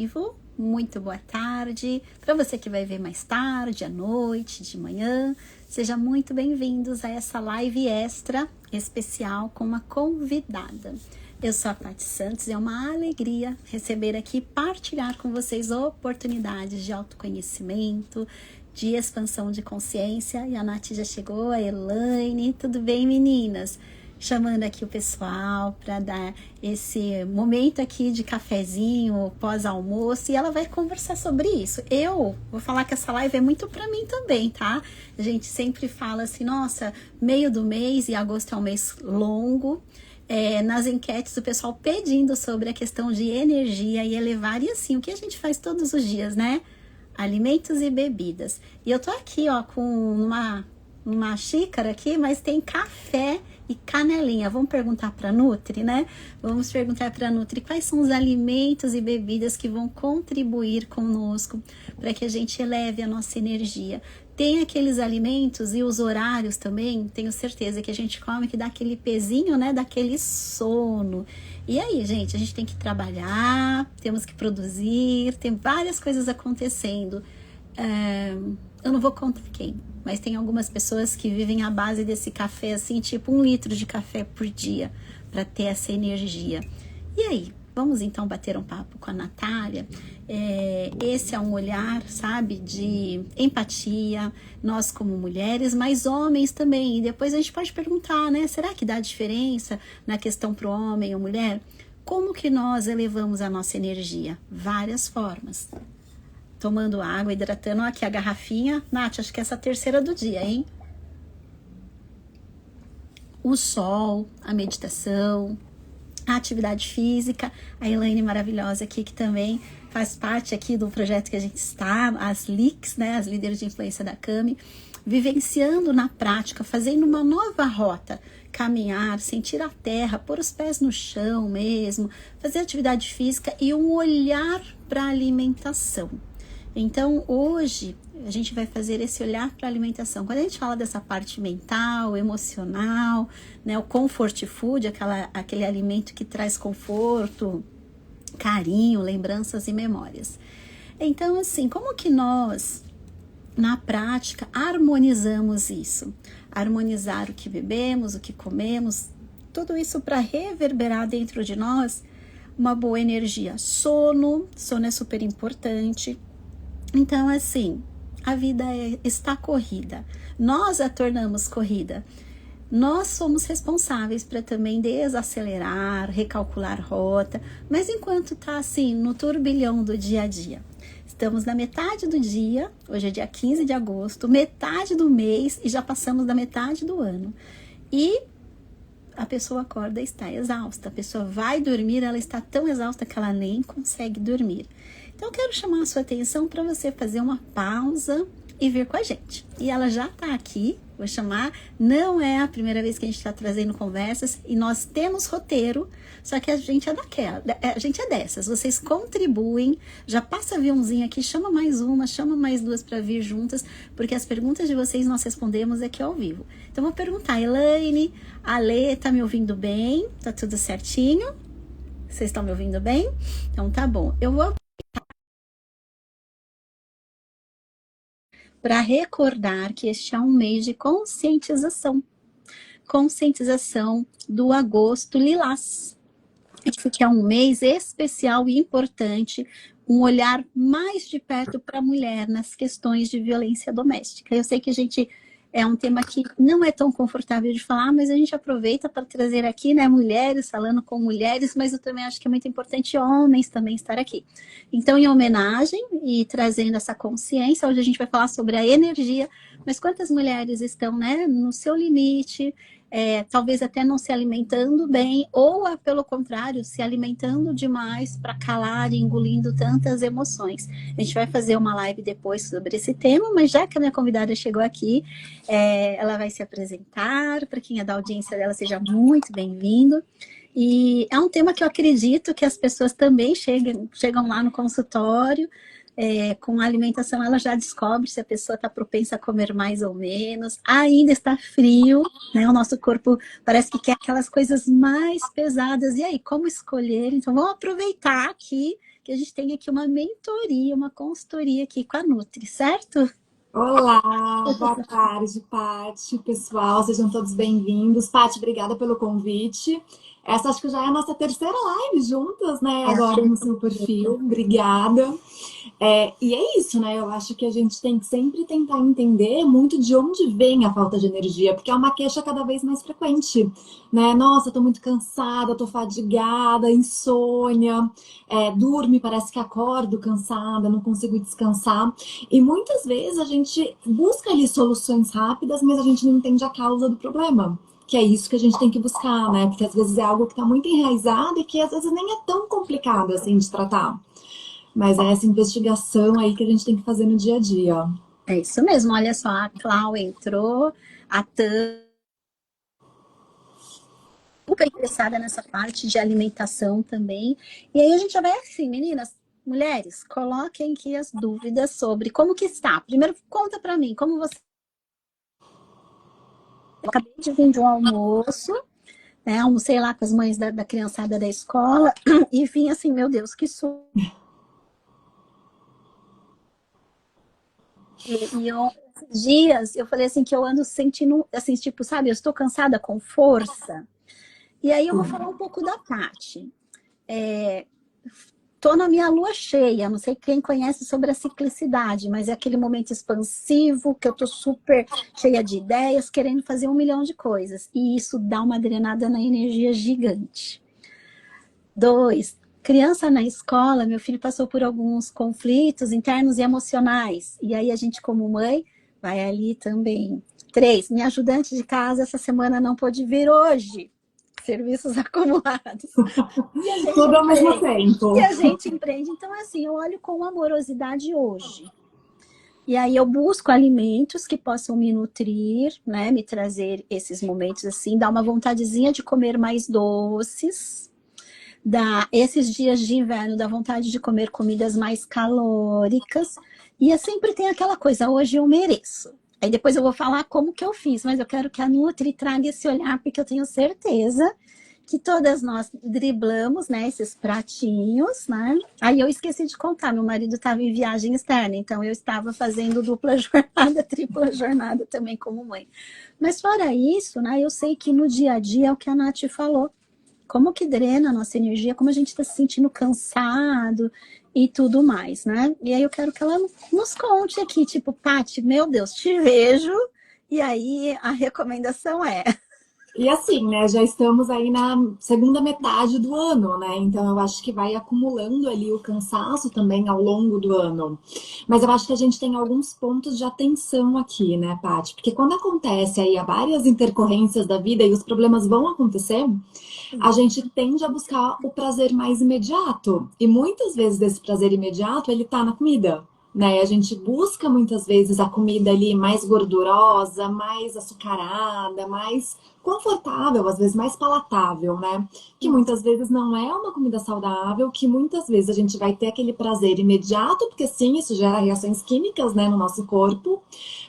vivo, muito boa tarde. Para você que vai ver mais tarde, à noite, de manhã, sejam muito bem-vindos a essa live extra especial com uma convidada. Eu sou a Paty Santos e é uma alegria receber aqui, partilhar com vocês oportunidades de autoconhecimento, de expansão de consciência. E a Nath já chegou, a Elaine, tudo bem, meninas? Chamando aqui o pessoal para dar esse momento aqui de cafezinho pós-almoço, e ela vai conversar sobre isso. Eu vou falar que essa live é muito para mim também, tá? A gente sempre fala assim, nossa, meio do mês, e agosto é um mês longo, nas enquetes o pessoal pedindo sobre a questão de energia e elevar, e assim, o que a gente faz todos os dias, né? Alimentos e bebidas. E eu tô aqui, ó, com uma xícara aqui, mas tem café e canelinha. Vamos perguntar para a Nutri, né? Vamos perguntar para a Nutri quais são os alimentos e bebidas que vão contribuir conosco para que a gente eleve a nossa energia. Tem aqueles alimentos e os horários também, tenho certeza que a gente come que dá aquele pezinho, né? Daquele sono. E aí, gente, a gente tem que trabalhar, temos que produzir, tem várias coisas acontecendo. Eu não vou contar quem, mas tem algumas pessoas que vivem à base desse café, assim, tipo 1 litro de café por dia, para ter essa energia. E aí, vamos então bater um papo com a Natália. Esse é um olhar, sabe, de empatia, nós como mulheres, mas homens também. E depois a gente pode perguntar, né, será que dá diferença na questão para o homem ou mulher? Como que nós elevamos a nossa energia? Várias formas. Tomando água, hidratando. Aqui a garrafinha. Nath, acho que essa é a terceira do dia, hein? O sol, a meditação, a atividade física. A Elaine maravilhosa aqui, que também faz parte aqui do projeto que a gente está, as LICs, né? As líderes de influência da CAMI, vivenciando na prática, fazendo uma nova rota. Caminhar, sentir a terra, pôr os pés no chão mesmo, fazer atividade física e um olhar para a alimentação. Então, hoje, a gente vai fazer esse olhar para a alimentação. Quando a gente fala dessa parte mental, emocional, né, o comfort food, aquele alimento que traz conforto, carinho, lembranças e memórias. Então, assim, como que nós, na prática, harmonizamos isso? Harmonizar o que bebemos, o que comemos, tudo isso para reverberar dentro de nós uma boa energia. Sono é super importante. Então, assim, a vida está corrida. Nós a tornamos corrida. Nós somos responsáveis para também desacelerar, recalcular rota, mas enquanto está assim, no turbilhão do dia a dia. Estamos na metade do dia, hoje é dia 15 de agosto, metade do mês e já passamos da metade do ano. E a pessoa acorda e está exausta. A pessoa vai dormir, ela está tão exausta que ela nem consegue dormir. Então, eu quero chamar a sua atenção para você fazer uma pausa e vir com a gente. E ela já está aqui, vou chamar, não é a primeira vez que a gente está trazendo conversas, e nós temos roteiro, só que a gente é daquela, a gente é dessas, vocês contribuem, já passa aviãozinho aqui, chama mais uma, chama mais duas para vir juntas, porque as perguntas de vocês nós respondemos aqui ao vivo. Então, vou perguntar, Elaine, a Lê, tá me ouvindo bem? Tá tudo certinho? Vocês estão me ouvindo bem? Então, tá bom. Eu vou para recordar que este é um mês de conscientização do agosto lilás. Isso que é um mês especial e importante, um olhar mais de perto para a mulher nas questões de violência doméstica. Eu sei que a gente é um tema que não é tão confortável de falar, mas a gente aproveita para trazer aqui, né, mulheres falando com mulheres, mas eu também acho que é muito importante homens também estar aqui. Então, em homenagem e trazendo essa consciência, hoje a gente vai falar sobre a energia, mas quantas mulheres estão, né, no seu limite, talvez até não se alimentando bem, ou pelo contrário, se alimentando demais para calar e engolindo tantas emoções. A gente vai fazer uma live depois sobre esse tema, mas já que a minha convidada chegou aqui, ela vai se apresentar, para quem é da audiência dela, seja muito bem-vindo. E é um tema que eu acredito que as pessoas também chegam lá no consultório, com a alimentação ela já descobre se a pessoa está propensa a comer mais ou menos. Ainda está frio, né? O nosso corpo parece que quer aquelas coisas mais pesadas. E aí, como escolher? Então, vamos aproveitar aqui que a gente tem aqui uma mentoria, uma consultoria aqui com a Nutri, certo? Olá, boa tarde, Paty, pessoal, sejam todos bem-vindos. Paty, obrigada pelo convite. Essa acho que já é a nossa terceira live juntas, né? É a Agora no seu terceira. perfil. Obrigada. E é isso, né? Eu acho que a gente tem que sempre tentar entender muito de onde vem a falta de energia, porque é uma queixa cada vez mais frequente, né? Nossa, tô muito cansada, tô fadigada, insônia, dorme, parece que acordo cansada, não consigo descansar. E muitas vezes a gente busca ali soluções rápidas, mas a gente não entende a causa do problema. Que é isso que a gente tem que buscar, né? Porque às vezes é algo que está muito enraizado e que às vezes nem é tão complicado assim de tratar. Mas é essa investigação aí que a gente tem que fazer no dia a dia. É isso mesmo, olha só, a Clau entrou, a Tan super interessada nessa parte de alimentação também. E aí a gente já vai assim, meninas, mulheres, coloquem aqui as dúvidas sobre como que está. Primeiro, conta para mim, como você... Eu acabei de vir de um almoço, né? Almocei lá com as mães da criançada da escola e vim assim, meu Deus, que susto. Esses dias eu falei assim que eu ando sentindo, assim, tipo, sabe, eu estou cansada com força. E aí eu vou falar um pouco da Paty. Tô na minha lua cheia, não sei quem conhece sobre a ciclicidade, mas é aquele momento expansivo que eu tô super cheia de ideias, querendo fazer 1 milhão de coisas. E isso dá uma drenada na energia gigante. 2, criança na escola, meu filho passou por alguns conflitos internos e emocionais. E aí a gente, como mãe, vai ali também. 3, minha ajudante de casa essa semana não pôde vir hoje. Serviços acumulados. E a gente Tudo ao mesmo empreende. E tempo. a gente empreende. Então, assim, eu olho com amorosidade hoje. E aí eu busco alimentos que possam me nutrir, né? Me trazer esses momentos assim, dar uma vontadezinha de comer mais doces. Esses dias de inverno dá vontade de comer comidas mais calóricas. E sempre tem aquela coisa, hoje eu mereço. Aí depois eu vou falar como que eu fiz, mas eu quero que a Nutri traga esse olhar, porque eu tenho certeza que todas nós driblamos, né, esses pratinhos, né? Aí eu esqueci de contar, meu marido estava em viagem externa, então eu estava fazendo dupla jornada, tripla jornada também como mãe. Mas fora isso, né, eu sei que no dia a dia é o que a Nath falou, como que drena a nossa energia, como a gente está se sentindo cansado e tudo mais, né? E aí eu quero que ela nos conte aqui, tipo, Paty, meu Deus, te vejo, e aí a recomendação é... E assim, né, já estamos aí na segunda metade do ano, né? Então eu acho que vai acumulando ali o cansaço também ao longo do ano. Mas eu acho que a gente tem alguns pontos de atenção aqui, né, Paty? Porque quando acontece aí várias intercorrências da vida e os problemas vão acontecer, a gente tende a buscar o prazer mais imediato. E muitas vezes esse prazer imediato, ele tá na comida. Né? A gente busca muitas vezes a comida ali mais gordurosa, mais açucarada, mais confortável, às vezes mais palatável, né? Que muitas vezes não é uma comida saudável, que muitas vezes a gente vai ter aquele prazer imediato, porque sim, isso gera reações químicas, né, no nosso corpo,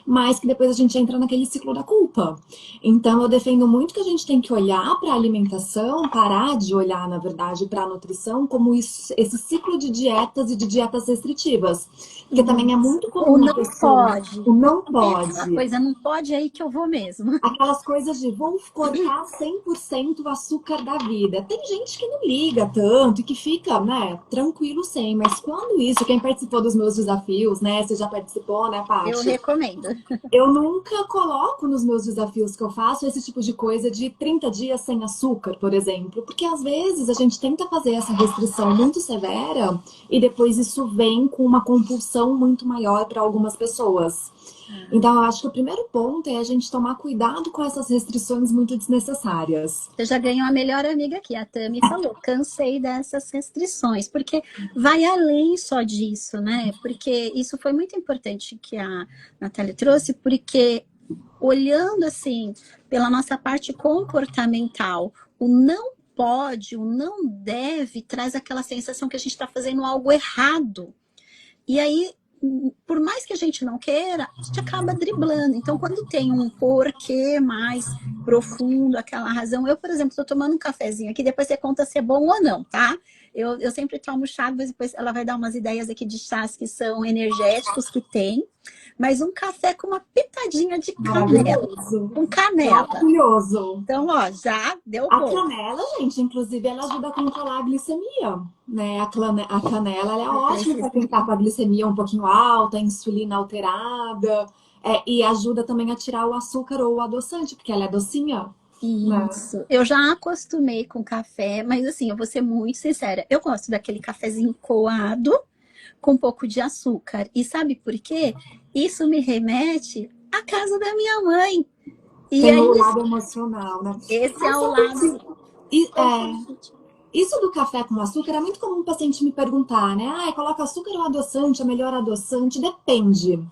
mas que depois a gente entra naquele ciclo da culpa. Então eu defendo muito que a gente tem que olhar para a alimentação, parar de olhar, na verdade, para a nutrição como isso, esse ciclo de dietas e de dietas restritivas. Porque também é muito O comum a não pessoa, pode. o não Tem aquela pode. coisa, não pode é aí que eu vou mesmo. Aquelas coisas de vou cortar 100% o açúcar da vida. Tem gente que não liga tanto e que fica, né, tranquilo sem. Mas quando isso, quem participou dos meus desafios, né, você já participou, né, Eu Paty? recomendo. Eu nunca coloco nos meus desafios que eu faço esse tipo de coisa de 30 dias sem açúcar, por exemplo, porque às vezes a gente tenta fazer essa restrição muito severa e depois isso vem com uma compulsão muito maior para algumas pessoas. Então, eu acho que o primeiro ponto é a gente tomar cuidado com essas restrições muito desnecessárias. Você já ganhou a melhor amiga aqui, a Tami falou, cansei dessas restrições, porque vai além só disso, né? Porque isso foi muito importante que a Natália trouxe, porque olhando assim, pela nossa parte comportamental, o não pode, o não deve, traz aquela sensação que a gente está fazendo algo errado. E aí, por mais que a gente não queira, a gente acaba driblando. Então, quando tem um porquê mais profundo, aquela razão. Eu, por exemplo, estou tomando um cafezinho aqui, depois você conta se é bom ou não, tá? Eu sempre tomo chá, mas depois ela vai dar umas ideias aqui de chás que são energéticos, que tem. Mas um café com uma pitadinha de canela. Maravilhoso. Com canela. Maravilhoso. Então, ó, já deu A bom. canela, gente, inclusive, ela ajuda a controlar a glicemia, né? A canela, ela é Eu ótima preciso. para quem tá com a glicemia um pouquinho alta, a insulina alterada, e ajuda também a tirar o açúcar ou o adoçante, porque ela é docinha, né? Isso. Eu já acostumei com café, mas assim, eu vou ser muito sincera. Eu gosto daquele cafezinho coado com um pouco de açúcar. E sabe por quê? Isso me remete à casa da minha mãe. E Tem aí, o lado emocional, né? esse é Mas o sabe lado. que e- Pode é, falar, gente. isso do café com açúcar é muito comum o paciente me perguntar, né? Ah, coloca açúcar ou adoçante? É melhor adoçante? Depende.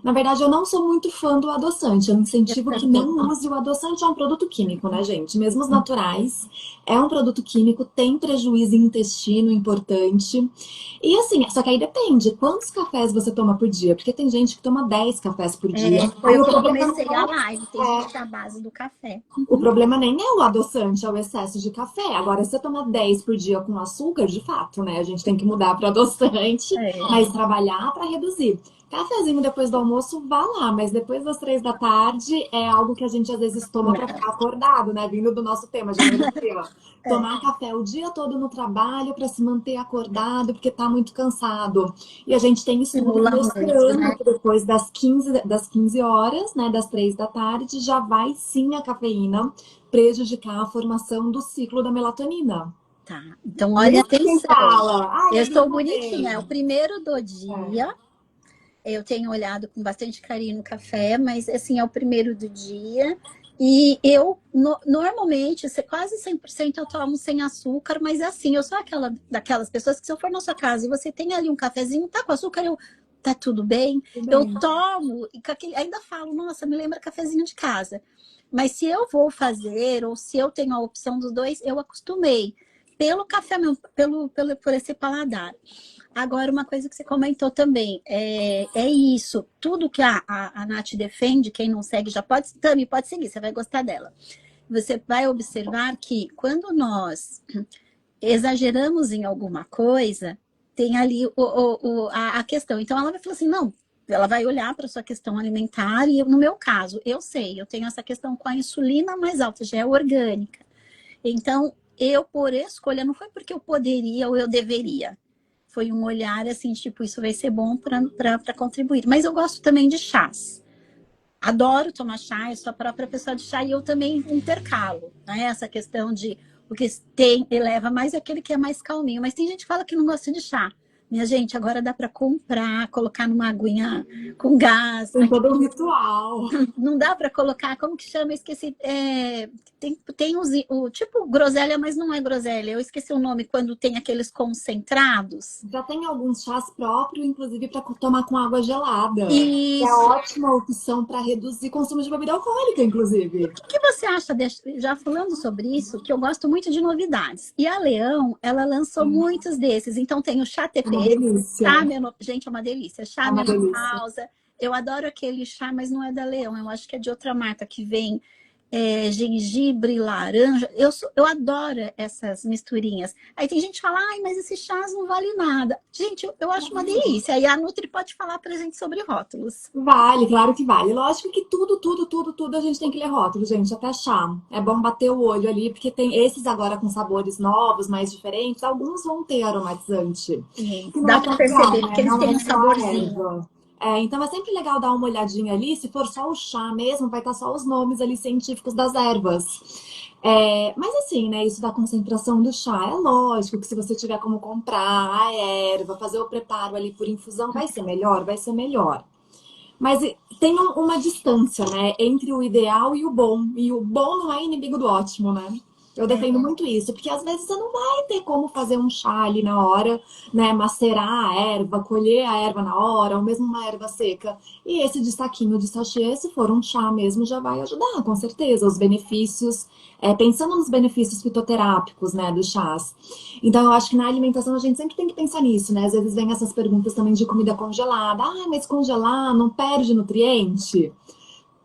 Na verdade, eu não sou muito fã do adoçante. Eu Eu incentivo que também. não use o adoçante. É um produto químico, né, gente? Mesmo os naturais. É um produto químico, tem prejuízo em intestino importante. E assim, só que aí depende. Quantos cafés você toma por dia? Porque tem gente que toma 10 cafés por dia. Foi Aí o o que eu problema comecei a não live. Tem gente que é a base do café. o problema nem é o adoçante, é o excesso de café. Agora, se você toma 10 por dia com açúcar, de fato, né? A gente tem que mudar para adoçante, É. mas trabalhar para reduzir. Cafezinho depois do almoço, vá lá, mas depois das 3 da tarde é algo que a gente às vezes toma para ficar acordado, né? Vindo do nosso tema de energia. É. Tomar café o dia todo no trabalho para se manter acordado, porque tá muito cansado. E a gente tem estudos Estimula muito, mostrando né? que depois das 15 horas, né, das 3 da tarde, já vai sim a cafeína prejudicar a formação do ciclo da melatonina. Tá. Então, olha, Mesmo quem atenção. fala, ai, Eu eu não estou tomei. bonitinha. É o primeiro do É, dia. Eu tenho olhado com bastante carinho no café, mas assim, é o primeiro do dia. E eu, normalmente, quase 100% eu tomo sem açúcar, mas assim, eu sou daquelas pessoas que se eu for na sua casa e você tem ali um cafezinho, tá com açúcar, tá tudo bem. tudo Eu bem. tomo e ainda falo, nossa, me lembra cafezinho de casa. Mas se eu vou fazer, ou se eu tenho a opção dos dois, eu acostumei. Pelo café mesmo, por esse paladar. Agora, uma coisa que você comentou também, é isso. Tudo que a Nath defende, quem não segue já pode, também pode seguir, você vai gostar dela. Você vai observar que quando nós exageramos em alguma coisa, tem ali a questão. Então, ela vai falar assim, não, ela vai olhar para a sua questão alimentar e no meu caso, eu sei, eu tenho essa questão com a insulina mais alta, já é orgânica. Então, eu, por escolha, não foi porque eu poderia ou eu deveria. Foi um olhar assim, tipo, isso vai ser bom para contribuir. Mas eu gosto também de chás. Adoro tomar chá, eu sou a própria pessoa de chá e eu também intercalo, né? Essa questão de o que tem eleva mais é aquele que é mais calminho. Mas tem gente que fala que não gosta de chá. Minha gente, agora dá para comprar, colocar numa aguinha com gás. Tem todo um ritual. Não dá para colocar, como que chama? Eu esqueci. Tem o tipo groselha, mas não é groselha. Eu esqueci o nome quando tem aqueles concentrados. Já tem alguns chás próprios, inclusive, para tomar com água gelada. Que é Isso. ótima opção para reduzir consumo de bebida alcoólica, inclusive. O que você acha, já falando sobre isso, que eu gosto muito de novidades. E a Leão, ela lançou muitos desses. Então tem o chá É uma TPM, delícia. gente, é uma delícia. É Chá uma delícia. menopausa. Eu adoro aquele chá, mas não é da Leão. Eu acho que é de outra marca que vem gengibre, laranja. Eu adoro essas misturinhas. Aí tem gente que fala, ai, mas esses chás não valem nada. Gente, eu acho uma delícia. E a Nutri pode falar pra gente sobre rótulos. Vale, claro que vale. Lógico que tudo a gente tem que ler rótulo, gente, até chá. É bom bater o olho ali, porque tem esses agora com sabores novos, mais diferentes. Alguns vão ter aromatizante, que não Dá é pra tão legal, perceber, né? porque eles Não têm é um só a saborzinho. erva. Então é sempre legal dar uma olhadinha ali. Se for só o chá mesmo, vai estar só os nomes ali científicos das ervas. Mas assim, né? Isso da concentração do chá, é lógico que se você tiver como comprar a erva, fazer o preparo ali por infusão, vai ser melhor, vai ser melhor. Mas tem uma distância, né, entre o ideal e o bom. E o bom não é inimigo do ótimo, né? Eu defendo muito isso, porque às vezes você não vai ter como fazer um chá ali na hora, né? Macerar a erva, colher a erva na hora, ou mesmo uma erva seca. E esse de saquinho de sachê, se for um chá mesmo, já vai ajudar, com certeza. Os benefícios, pensando nos benefícios fitoterápicos, né, dos chás. Então, eu acho que na alimentação a gente sempre tem que pensar nisso, né? Às vezes vem essas perguntas também de comida congelada. Ah, mas congelar não perde nutriente?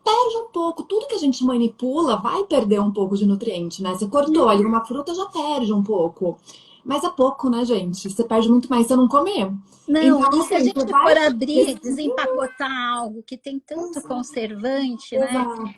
Perde um pouco. Tudo que a gente manipula vai perder um pouco de nutriente, né? Você cortou ali uma fruta, já perde um pouco. Mas é pouco, né, gente? Você perde muito mais se você não comer. Não, Então, e se a assim, você gente vai... for abrir, desempacotar algo que tem tanto conservante, né?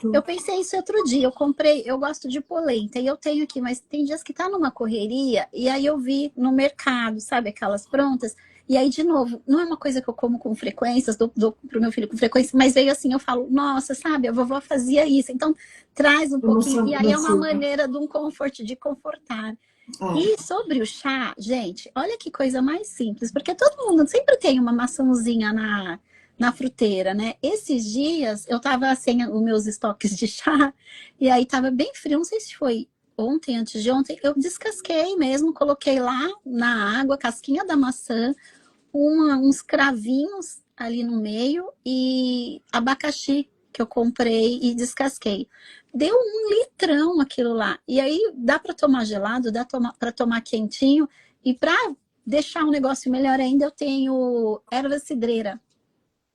Eu Exato. pensei isso outro dia, eu comprei, eu gosto de polenta e eu tenho aqui, mas tem dias que tá numa correria e aí eu vi no mercado, sabe, aquelas prontas. E aí, de novo, não é uma coisa que eu como com frequência, dou pro meu filho com frequência, mas veio assim, eu falo, nossa, sabe, a vovó fazia isso, então traz um pouquinho, e aí é uma Emotivo. maneira de um conforto, de confortar. É. E sobre o chá, gente, olha que coisa mais simples, porque todo mundo sempre tem uma maçãzinha na fruteira, né? Esses dias eu tava sem os meus estoques de chá, e aí tava bem frio, não sei se foi ontem, antes de ontem, eu descasquei mesmo, coloquei lá na água, casquinha da maçã, uns cravinhos ali no meio e abacaxi que eu comprei e descasquei. Deu um litrão aquilo lá. E aí dá para tomar gelado, dá para tomar quentinho. E para deixar um negócio melhor ainda, eu tenho erva cidreira.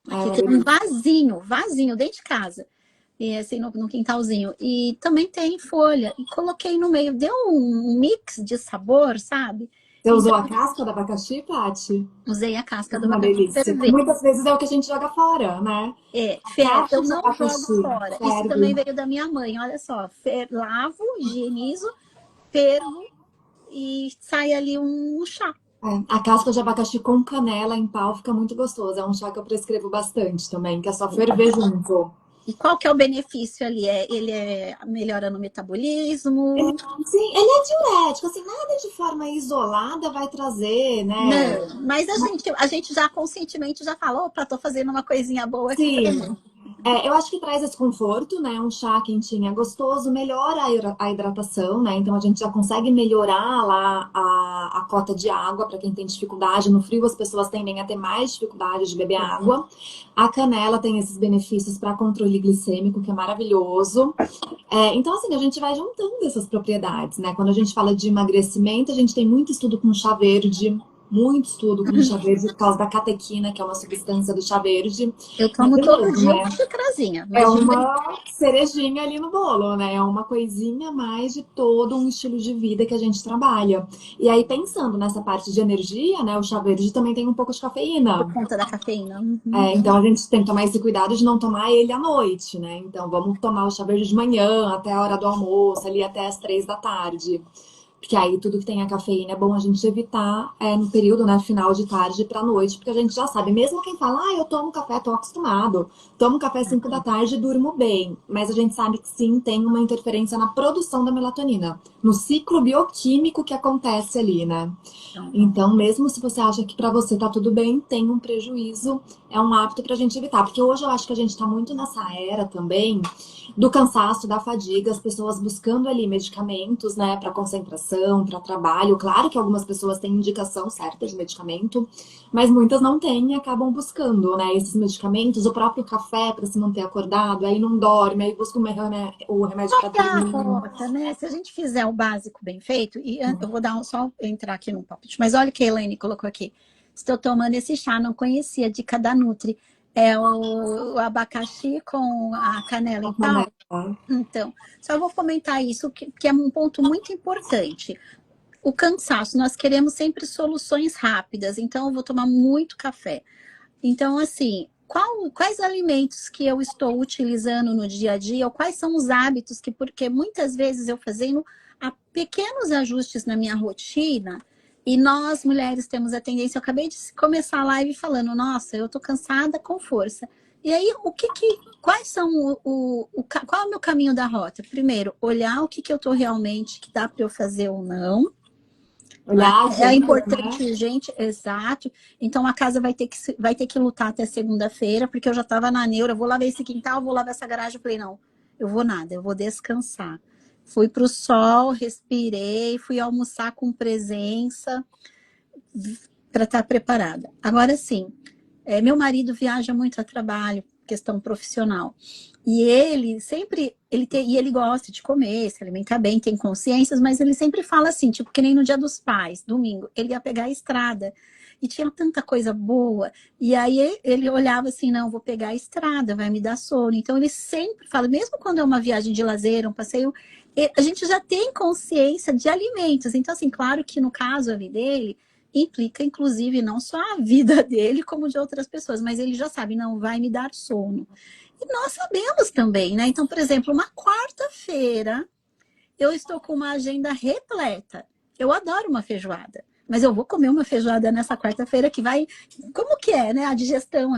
É Aqui uma tem um delícia. vasinho dentro de casa. E assim, no quintalzinho. E também tem folha. E coloquei no meio. Deu um mix de sabor, sabe? Você Então, usou a casca do abacaxi, Paty? usei a casca do Uma abacaxi delícia. ferver. Muitas vezes é o que a gente joga fora, né? A casca Eu de não jogo abacaxi fora. Isso também serve. veio da minha mãe. Olha só, lavo, higienizo, fervo e sai ali um chá. É, a casca de abacaxi com canela em pau fica muito gostoso. É um chá que eu prescrevo bastante também, que é só ferver junto. E qual que é o benefício ali? Ele é melhora no Ele, metabolismo? sim, ele é diurético, assim, nada de forma isolada vai trazer, né? Não, mas a gente já conscientemente já falou, opa, tô fazendo uma coisinha boa aqui pra Sim, mim. eu acho que traz esse conforto, né? Um chá quentinho é gostoso, melhora a hidratação, né? Então a gente já consegue melhorar lá a cota de água para quem tem dificuldade. No frio as pessoas tendem a ter mais dificuldade de beber água. A canela tem esses benefícios para controle glicêmico, que é maravilhoso. Então, assim, a gente vai juntando essas propriedades, né? Quando a gente fala de emagrecimento, a gente tem muito estudo com chá verde. Muito estudo com chá verde por causa da catequina, que é uma substância do chá verde. Eu Mas, tomo de todo novo, dia uma né? xicrazinha, É mas de vez uma cerejinha ali no bolo, né? É uma coisinha a mais de todo um estilo de vida que a gente trabalha. E aí, pensando nessa parte de energia, né? O chá verde também tem um pouco de por cafeína. conta da cafeína. Uhum. Então a gente tem que tomar esse cuidado de não tomar ele à noite, né? Então vamos tomar o chá verde de manhã, até a hora do almoço, ali até as 3 da tarde. Porque aí tudo que tem a cafeína é bom a gente evitar no período, né, final de tarde para noite, porque a gente já sabe, mesmo quem fala, eu tomo café, tô acostumado, tomo café 5 da tarde e durmo bem, mas a gente sabe que sim, tem uma interferência na produção da melatonina, no ciclo bioquímico que acontece ali, né? Então, Então, mesmo se você acha que para você tá tudo bem, tem um prejuízo, é um hábito para a gente evitar. Porque hoje eu acho que a gente está muito nessa era também do cansaço, da fadiga, as pessoas buscando ali medicamentos, né, para concentração, para trabalho. Claro que algumas pessoas têm indicação certa de medicamento, mas muitas não têm e acabam buscando, né, esses medicamentos, o próprio café para se manter acordado, aí não dorme, aí busca o remédio para a dormir. rota, né? Se a gente fizer o básico bem feito, e eu vou dar só entrar aqui no palpite, mas olha o que a Elaine colocou aqui. Estou tomando esse chá, não conhecia, dica da Nutri. É o abacaxi com a canela em pau. Então, só vou comentar isso, que é um ponto muito importante. O cansaço, nós queremos sempre soluções rápidas, então eu vou tomar muito café. Então, assim, quais alimentos que eu estou utilizando no dia a dia, ou quais são os hábitos que, porque muitas vezes eu fazendo pequenos ajustes na minha rotina, e nós mulheres temos a tendência, eu acabei de começar a live falando, nossa, eu tô cansada com força. E aí, quais são qual é o meu caminho da rota? Primeiro, olhar o que eu tô realmente, que dá para eu fazer ou não, né? Olhar a É agenda, importante, né? urgente, exato. Então a casa vai ter que lutar até segunda-feira, porque eu já estava na neura, vou lavar esse quintal, vou lavar essa garagem. Eu falei, não, eu vou nada, eu vou descansar. Fui para o sol, respirei, fui almoçar com presença para estar preparada. Agora sim, meu marido viaja muito a trabalho, questão profissional. E ele sempre, e ele gosta de comer, se alimentar bem, tem consciências, mas ele sempre fala assim, tipo, que nem no Dia dos Pais, domingo, ele ia pegar a estrada. e tinha tanta coisa boa. E aí ele olhava assim, não, vou pegar a estrada, vai me dar sono. Então ele sempre fala, mesmo quando é uma viagem de lazer, um passeio, a gente já tem consciência de alimentos. Então, assim, claro que no caso ali dele, implica, inclusive, não só a vida dele, como de outras pessoas, mas ele já sabe, não vai me dar sono. E nós sabemos também, né? Então, por exemplo, uma quarta-feira, eu estou com uma agenda repleta. Eu adoro uma feijoada, mas eu vou comer uma feijoada nessa quarta-feira que vai. Como que é, né? A digestão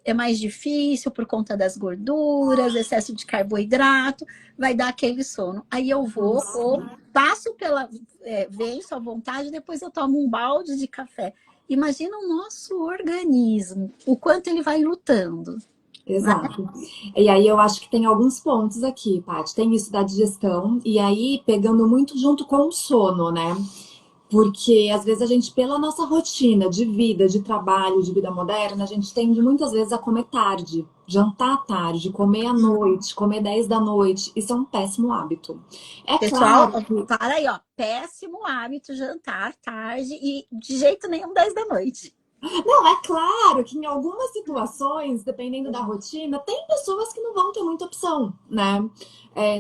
é mais difícil por conta das gorduras, excesso de carboidrato, vai dar aquele sono. Aí eu vou, passo pela. Venço à vontade, depois eu tomo um balde de café. Imagina o nosso organismo, o quanto ele vai lutando. Exato. E aí eu acho que tem alguns pontos aqui, Paty. Tem isso da digestão, e aí pegando muito junto com o sono, né? Porque às vezes a gente, pela nossa rotina de vida, de trabalho, de vida moderna, a gente tende muitas vezes a comer tarde, jantar tarde, comer à noite, comer 10 da noite. Isso é um péssimo hábito. É Pessoal, claro que para aí, ó. Péssimo hábito jantar tarde e de jeito nenhum 10 da noite. Não, é claro que em algumas situações, dependendo da rotina, tem pessoas que não vão ter muita opção, né?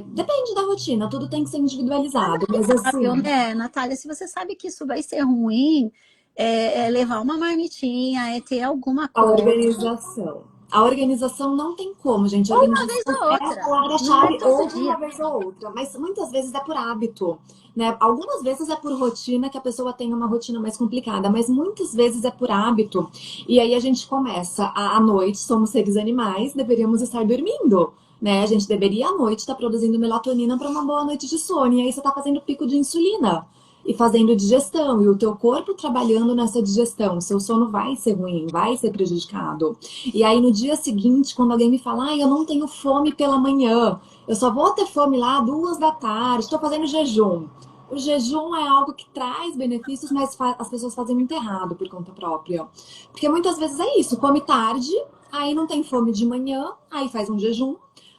Depende da rotina, tudo tem que ser individualizado. Mas Sabe, assim, né, Natália, se você sabe que isso vai ser ruim, é levar uma marmitinha, é ter alguma a coisa. organização. A organização não tem como, gente. A Uma vez organização ou é a outra. Não é palavra-chave, todo ou de uma dia. vez ou outra, mas muitas vezes é por hábito, né? Algumas vezes é por rotina, que a pessoa tem uma rotina mais complicada, mas muitas vezes é por hábito. E aí a gente começa à noite, somos seres animais, deveríamos estar dormindo. Né? A gente deveria à noite estar produzindo melatonina para uma boa noite de sono. E aí você está fazendo pico de insulina e fazendo digestão, e o teu corpo trabalhando nessa digestão, seu sono vai ser ruim, vai ser prejudicado. E aí no dia seguinte, quando alguém me fala, eu não tenho fome pela manhã, eu só vou ter fome lá 2 da tarde, estou fazendo jejum. O jejum é algo que traz benefícios, mas as pessoas fazem muito errado por conta própria. Porque muitas vezes é isso, come tarde, aí não tem fome de manhã, aí faz um jejum,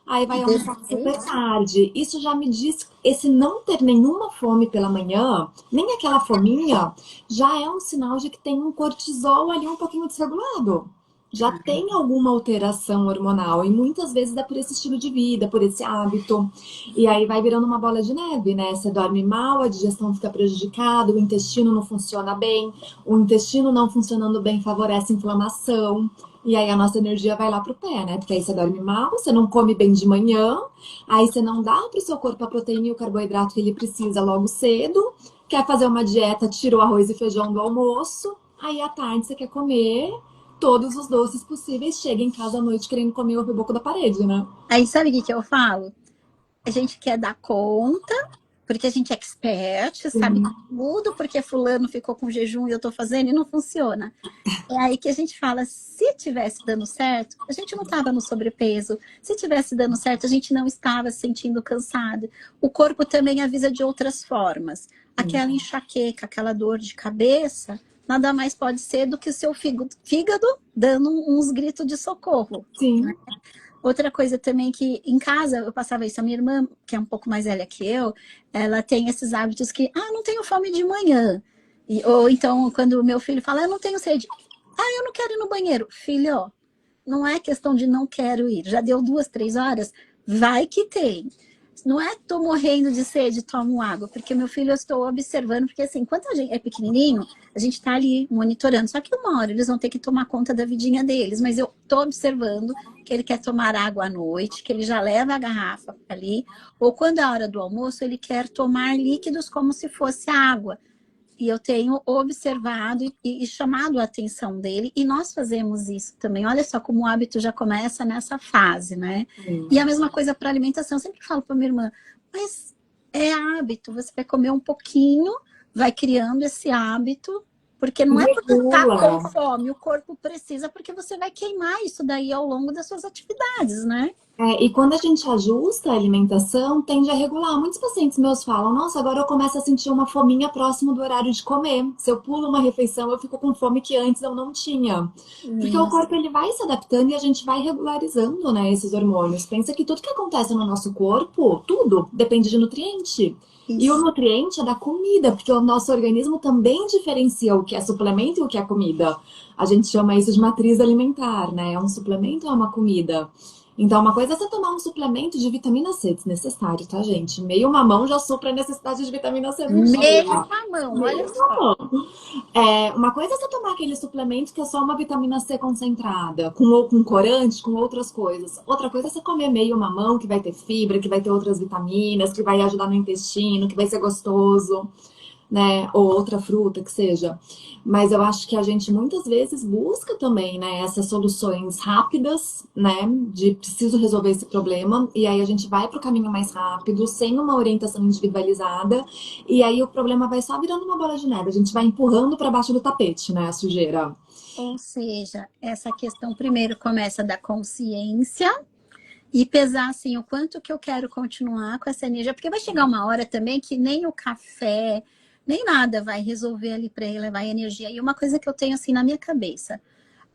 aí vai almoçar super Perfeito. tarde. Isso já me diz, esse não ter nenhuma fome pela manhã, nem aquela fominha, já é um sinal de que tem um cortisol ali um pouquinho desregulado. Já tem alguma alteração hormonal e muitas vezes é por esse estilo de vida, por esse hábito. E aí vai virando uma bola de neve, né? Você dorme mal, a digestão fica prejudicada, o intestino não funciona bem, o intestino não funcionando bem favorece a inflamação. E aí a nossa energia vai lá pro pé, né? Porque aí você dorme mal, você não come bem de manhã, aí você não dá pro seu corpo a proteína e o carboidrato que ele precisa logo cedo, quer fazer uma dieta, tira o arroz e feijão do almoço, aí à tarde você quer comer todos os doces possíveis, chega em casa à noite querendo comer o reboco da parede, né? Aí sabe o que eu falo? A gente quer dar conta, porque a gente é expert, sabe Sim. tudo, porque fulano ficou com jejum e eu tô fazendo e não funciona. É aí que a gente fala, se tivesse dando certo, a gente não estava no sobrepeso. Se tivesse dando certo, a gente não estava se sentindo cansado. O corpo também avisa de outras formas. Aquela enxaqueca, aquela dor de cabeça, nada mais pode ser do que o seu fígado dando uns gritos de socorro. Sim. Outra coisa também que em casa eu passava isso, a minha irmã, que é um pouco mais velha que eu, ela tem esses hábitos que, não tenho fome de manhã. Ou então, quando o meu filho fala, eu não tenho sede. Eu não quero ir no banheiro. Filho, não é questão de não quero ir. Já deu 2, 3 horas? Vai que tem. Não é tô morrendo de sede, tomo água, porque meu filho eu estou observando, porque assim, enquanto a gente é pequenininho, a gente tá ali monitorando, só que uma hora eles vão ter que tomar conta da vidinha deles, mas eu tô observando que ele quer tomar água à noite, que ele já leva a garrafa ali, ou quando é a hora do almoço, ele quer tomar líquidos como se fosse água. E eu tenho observado e chamado a atenção dele, e nós fazemos isso também. Olha só como o hábito já começa nessa fase, né? E a mesma coisa para alimentação. Eu sempre falo para minha irmã, mas é hábito, você vai comer um pouquinho, vai criando esse hábito, porque não é porque tá Regula. com fome, o corpo precisa, porque você vai queimar isso daí ao longo das suas atividades, né? E quando a gente ajusta a alimentação, tende a regular. Muitos pacientes meus falam: nossa, agora eu começo a sentir uma fominha próximo do horário de comer. Se eu pulo uma refeição, eu fico com fome que antes eu não tinha. Porque o Isso. corpo ele vai se adaptando e a gente vai regularizando, né, esses hormônios. Pensa que tudo que acontece no nosso corpo, tudo, depende de nutriente. E o Isso. nutriente é da comida, porque o nosso organismo também diferencia o que é suplemento e o que é comida. A gente chama isso de matriz alimentar, né? É um suplemento ou é uma comida? Então, uma coisa é você tomar um suplemento de vitamina C desnecessário, tá, gente? Meio mamão já supra a necessidade de vitamina C no dia. Meio mamão, olha Meio só. mamão. É, uma coisa é você tomar aquele suplemento que é só uma vitamina C concentrada, com corante, com outras coisas. Outra coisa é você comer meio mamão, que vai ter fibra, que vai ter outras vitaminas, que vai ajudar no intestino, que vai ser gostoso, né? Ou outra fruta que seja. Mas eu acho que a gente muitas vezes busca também, né, essas soluções rápidas, né? De preciso resolver esse problema, e aí a gente vai para o caminho mais rápido, sem uma orientação individualizada, e aí o problema vai só virando uma bola de neve. A gente vai empurrando para baixo do tapete, né, a sujeira. Ou seja, essa questão primeiro começa da consciência e pesar assim o quanto que eu quero continuar com essa energia, porque vai chegar uma hora também que nem o café, nem nada vai resolver ali para elevar a energia. E uma coisa que eu tenho assim na minha cabeça,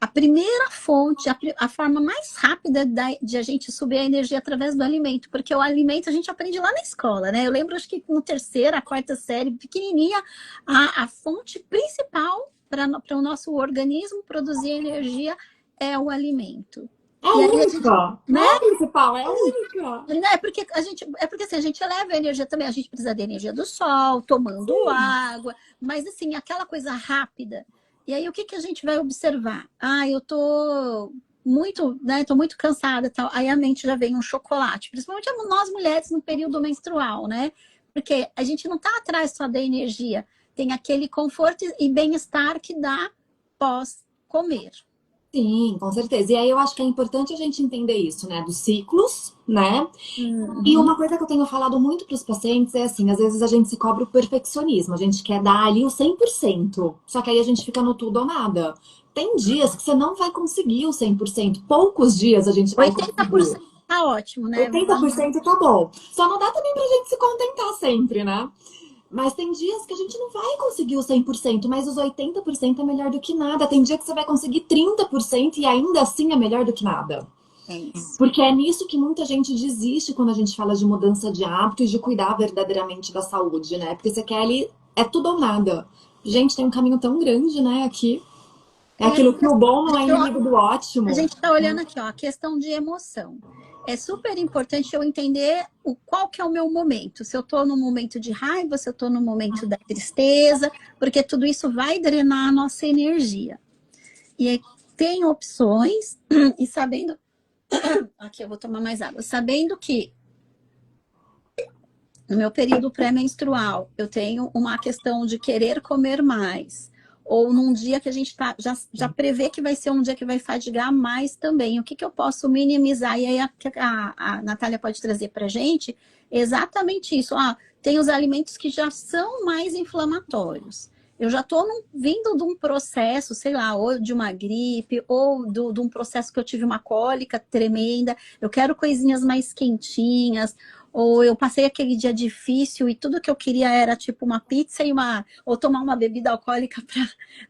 a primeira fonte, a forma mais rápida de a gente subir a energia é através do alimento, porque o alimento a gente aprende lá na escola, né? Eu lembro, acho que no terceira, quarta série, pequenininha, a fonte principal para o nosso organismo produzir energia é o alimento. É a E aí a gente, única, não né? é a principal, é a única. É porque assim, a gente eleva a energia também, a gente precisa da energia do sol, tomando água, mas assim, aquela coisa rápida. E aí o que que a gente vai observar? Ah, eu tô muito, né, tô muito cansada, tal. Aí a mente já vem um chocolate, principalmente nós mulheres no período menstrual, né? Porque a gente não tá atrás só da energia, tem aquele conforto e bem-estar que dá pós comer. Sim, com certeza. E aí eu acho que é importante a gente entender isso, né? Dos ciclos, né? E Uhum. uma coisa que eu tenho falado muito para os pacientes é assim, às vezes a gente se cobra o perfeccionismo, a gente quer dar ali o 100%, só que aí a gente fica no tudo ou nada. Tem dias que você não vai conseguir o 100%, poucos dias a gente vai conseguir. 80% tá ótimo, né? Vamos. 80% tá bom. Só não dá também pra gente se contentar sempre, né? Mas tem dias que a gente não vai conseguir o 100%, mas os 80% é melhor do que nada. Tem dia que você vai conseguir 30% e ainda assim é melhor do que nada. É isso. Porque é nisso que muita gente desiste quando a gente fala de mudança de hábitos, de cuidar verdadeiramente da saúde, né? Porque você quer ali, é tudo ou nada. Gente, tem um caminho tão grande, né, aqui. É É, aquilo que o bom não é eu inimigo do A ótimo. gente está olhando aqui, ó, a questão de emoção. É super importante eu entender qual que é o meu momento. Se eu estou no momento de raiva, se eu estou no momento da tristeza, porque tudo isso vai drenar a nossa energia. E aí, tem opções, e sabendo. Aqui eu vou tomar mais água. Sabendo que no meu período pré-menstrual, eu tenho uma questão de querer comer mais. Ou num dia que a gente já prevê que vai ser um dia que vai fadigar mais também. O que, que eu posso minimizar? E aí a Natália pode trazer para a gente exatamente isso. Ah, tem os alimentos que já são mais inflamatórios. Eu já estou vindo de um processo, sei lá, ou de uma gripe, ou de um processo que eu tive uma cólica tremenda. Eu quero coisinhas mais quentinhas, ou eu passei aquele dia difícil e tudo que eu queria era tipo uma pizza ou tomar uma bebida alcoólica